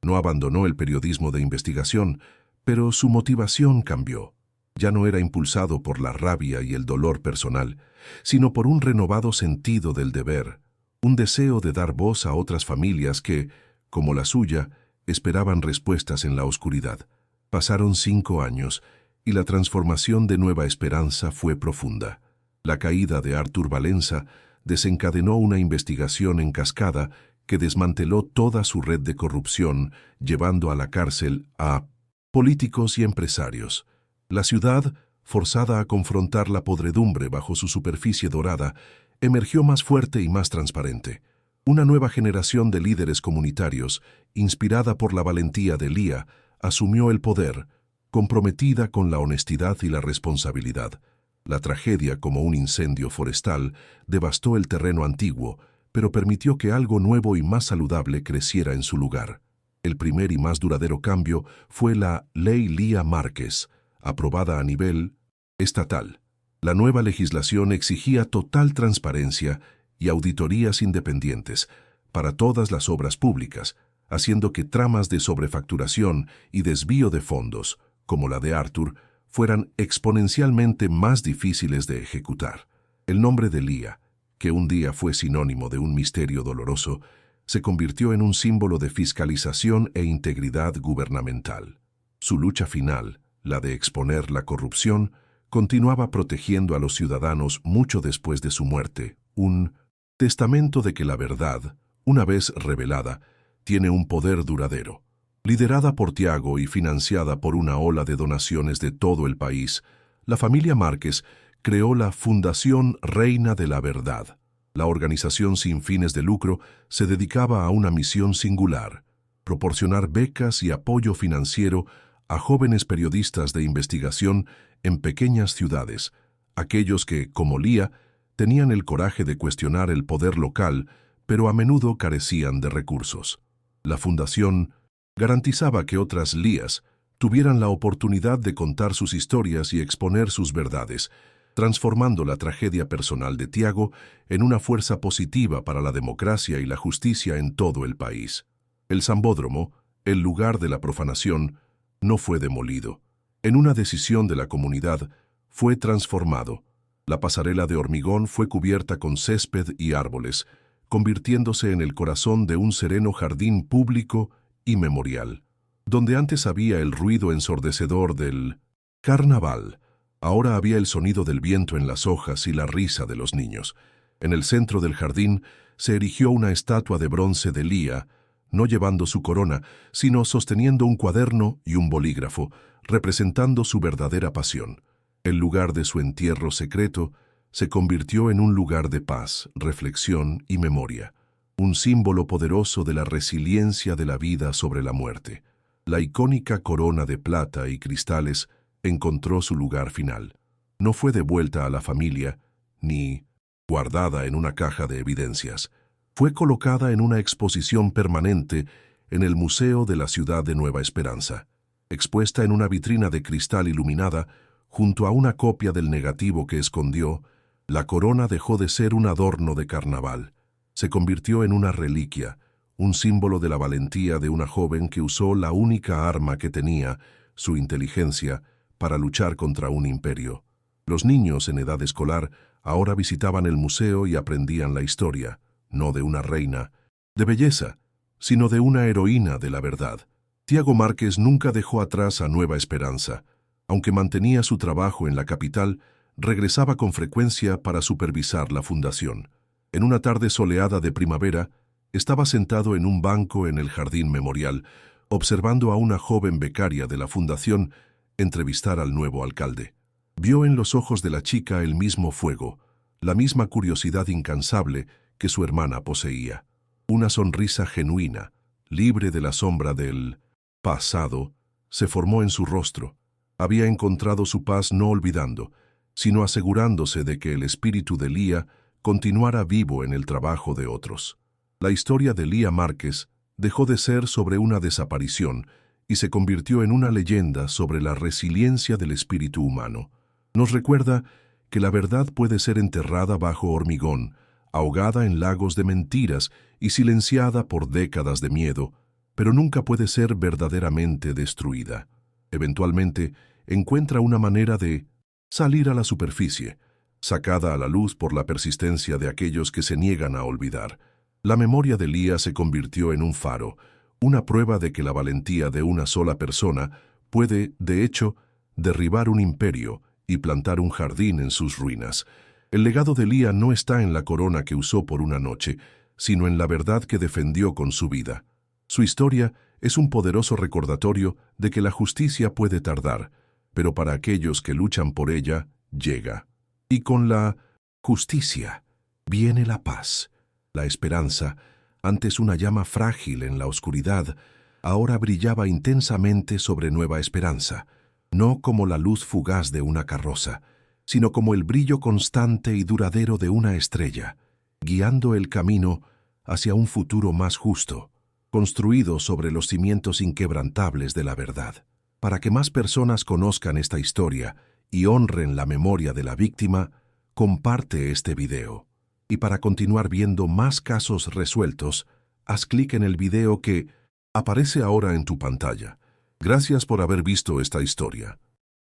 No abandonó el periodismo de investigación, pero su motivación cambió. Ya no era impulsado por la rabia y el dolor personal, sino por un renovado sentido del deber, un deseo de dar voz a otras familias que, como la suya, esperaban respuestas en la oscuridad. Pasaron 5 años y la transformación de Nueva Esperanza fue profunda. La caída de Artur Valenza desencadenó una investigación en cascada que desmanteló toda su red de corrupción, llevando a la cárcel a políticos y empresarios. La ciudad, forzada a confrontar la podredumbre bajo su superficie dorada, emergió más fuerte y más transparente. Una nueva generación de líderes comunitarios, inspirada por la valentía de Lía, asumió el poder, comprometida con la honestidad y la responsabilidad. La tragedia, como un incendio forestal, devastó el terreno antiguo, pero permitió que algo nuevo y más saludable creciera en su lugar. El primer y más duradero cambio fue la Ley Lía Márquez, aprobada a nivel estatal. La nueva legislación exigía total transparencia y auditorías independientes para todas las obras públicas, haciendo que tramas de sobrefacturación y desvío de fondos, como la de Artur, fueran exponencialmente más difíciles de ejecutar. El nombre de Lía, que un día fue sinónimo de un misterio doloroso, se convirtió en un símbolo de fiscalización e integridad gubernamental. Su lucha final, la de exponer la corrupción, continuaba protegiendo a los ciudadanos mucho después de su muerte, un testamento de que la verdad, una vez revelada, tiene un poder duradero. Liderada por Tiago y financiada por una ola de donaciones de todo el país, la familia Márquez creó la Fundación Reina de la Verdad. La organización sin fines de lucro se dedicaba a una misión singular: proporcionar becas y apoyo financiero a jóvenes periodistas de investigación en pequeñas ciudades, aquellos que, como Lía, tenían el coraje de cuestionar el poder local, pero a menudo carecían de recursos. La fundación garantizaba que otras Lías tuvieran la oportunidad de contar sus historias y exponer sus verdades, transformando la tragedia personal de Tiago en una fuerza positiva para la democracia y la justicia en todo el país. El Sambódromo, el lugar de la profanación, no fue demolido. En una decisión de la comunidad, fue transformado. La pasarela de hormigón fue cubierta con césped y árboles, convirtiéndose en el corazón de un sereno jardín público y memorial. Donde antes había el ruido ensordecedor del carnaval, ahora había el sonido del viento en las hojas y la risa de los niños. En el centro del jardín se erigió una estatua de bronce de Lía, no llevando su corona, sino sosteniendo un cuaderno y un bolígrafo, representando su verdadera pasión. El lugar de su entierro secreto se convirtió en un lugar de paz, reflexión y memoria, un símbolo poderoso de la resiliencia de la vida sobre la muerte. La icónica corona de plata y cristales encontró su lugar final. No fue devuelta a la familia, ni guardada en una caja de evidencias. Fue colocada en una exposición permanente en el Museo de la Ciudad de Nueva Esperanza, expuesta en una vitrina de cristal iluminada junto a una copia del negativo que escondió. La corona dejó de ser un adorno de carnaval. Se convirtió en una reliquia, un símbolo de la valentía de una joven que usó la única arma que tenía, su inteligencia, para luchar contra un imperio. Los niños en edad escolar ahora visitaban el museo y aprendían la historia, no de una reina de belleza, sino de una heroína de la verdad. Tiago Márquez nunca dejó atrás a Nueva Esperanza. Aunque mantenía su trabajo en la capital, regresaba con frecuencia para supervisar la fundación. En una tarde soleada de primavera, estaba sentado en un banco en el jardín memorial, observando a una joven becaria de la fundación entrevistar al nuevo alcalde. Vio en los ojos de la chica el mismo fuego, la misma curiosidad incansable que su hermana poseía. Una sonrisa genuina, libre de la sombra del pasado, se formó en su rostro. Había encontrado su paz no olvidando, sino asegurándose de que el espíritu de Lía continuara vivo en el trabajo de otros. La historia de Lía Márquez dejó de ser sobre una desaparición y se convirtió en una leyenda sobre la resiliencia del espíritu humano. Nos recuerda que la verdad puede ser enterrada bajo hormigón, ahogada en lagos de mentiras y silenciada por décadas de miedo, pero nunca puede ser verdaderamente destruida. Eventualmente, encuentra una manera de salir a la superficie, sacada a la luz por la persistencia de aquellos que se niegan a olvidar. La memoria de Lía se convirtió en un faro, una prueba de que la valentía de una sola persona puede, de hecho, derribar un imperio y plantar un jardín en sus ruinas. El legado de Lía no está en la corona que usó por una noche, sino en la verdad que defendió con su vida. Su historia es un poderoso recordatorio de que la justicia puede tardar, pero para aquellos que luchan por ella, llega. Y con la justicia viene la paz. La esperanza, antes una llama frágil en la oscuridad, ahora brillaba intensamente sobre Nueva Esperanza, no como la luz fugaz de una carroza, sino como el brillo constante y duradero de una estrella, guiando el camino hacia un futuro más justo, construido sobre los cimientos inquebrantables de la verdad. Para que más personas conozcan esta historia y honren la memoria de la víctima, comparte este video. Y para continuar viendo más casos resueltos, haz clic en el video que aparece ahora en tu pantalla. Gracias por haber visto esta historia.